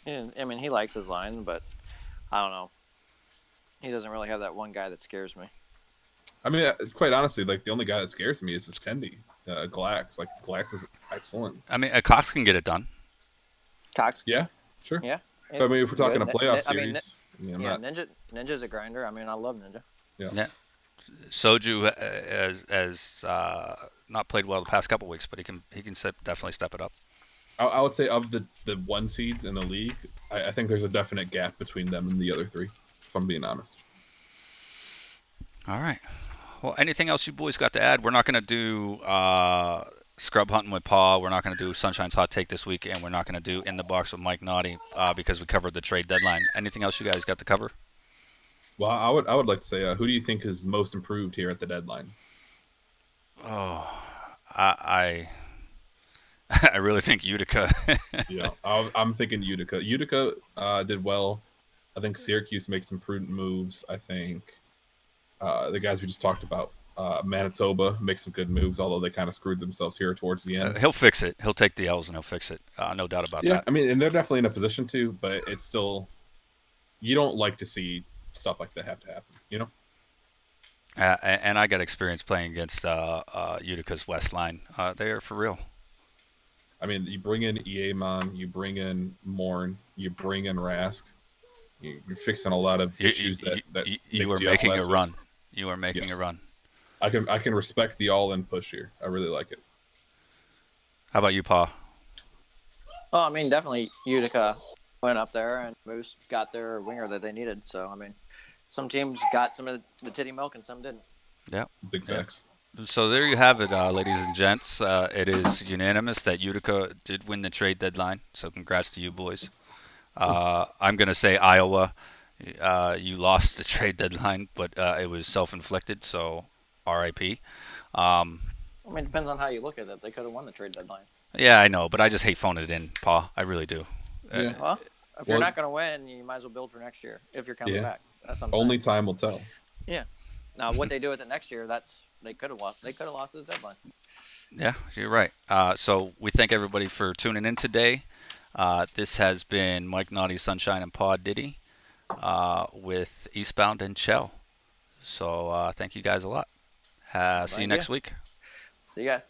Yeah, I mean, he likes his line, but I don't know. He doesn't really have that one guy that scares me. I mean, quite honestly, like the only guy that scares me is this Tendy, Glax. Like Glax is excellent. I mean, Cox can get it done. Cox? Yeah, sure. Yeah. But, I mean, if we're talking a playoff series, Ninja's a grinder. I mean, I love Ninja. Yeah. Soju has not played well the past couple weeks, but he can definitely step it up. I would say of the 1 seeds in the league, I think there's a definite gap between them and the other 3, if I'm being honest. All right. Well, anything else you boys got to add? We're not going to do Scrub Hunting with Paul. We're not going to do Sunshine's Hot Take this week, and we're not going to do In the Box with Mike Naughty because we covered the trade deadline. Anything else you guys got to cover? Well, I would like to say, who do you think is most improved here at the deadline? Oh, I really think Utica. Yeah, I'm thinking Utica. Utica did well. I think Syracuse makes some prudent moves. I think the guys we just talked about, Manitoba makes some good moves, although they kind of screwed themselves here towards the end. He'll fix it. He'll take the L's and he'll fix it. No doubt about that. Yeah, I mean, and they're definitely in a position to, but it's still, you don't like to see stuff like that have to happen, And I got experience playing against Utica's West line. They are for real. I mean, you bring in Eamon, you bring in Morn, you bring in Rask. You're fixing a lot of issues that you are making a run. You are making a run. I can respect the all-in push here. I really like it. How about you, Pa? Well, I mean, definitely Utica went up there and Moose got their winger that they needed. So, I mean, some teams got some of the titty milk and some didn't. Yeah. Big facts. So there you have it, ladies and gents. It is unanimous that Utica did win the trade deadline. So congrats to you boys. I'm going to say Iowa, you lost the trade deadline, but it was self-inflicted, so RIP. I mean, it depends on how you look at it. They could have won the trade deadline. Yeah, I know, but I just hate phoning it in, Pa. I really do. Yeah. Well, if you're not going to win, you might as well build for next year if you're coming back. That's what I'm Only saying. time will tell. Yeah. Now, what they do with it next year, they could have lost. They could have lost the deadline. Yeah, you're right. So we thank everybody for tuning in today. This has been Mike Naughty, Sunshine, and Pa Diddy with Eastbound and Shell. So thank you guys a lot. See you next week. See you guys.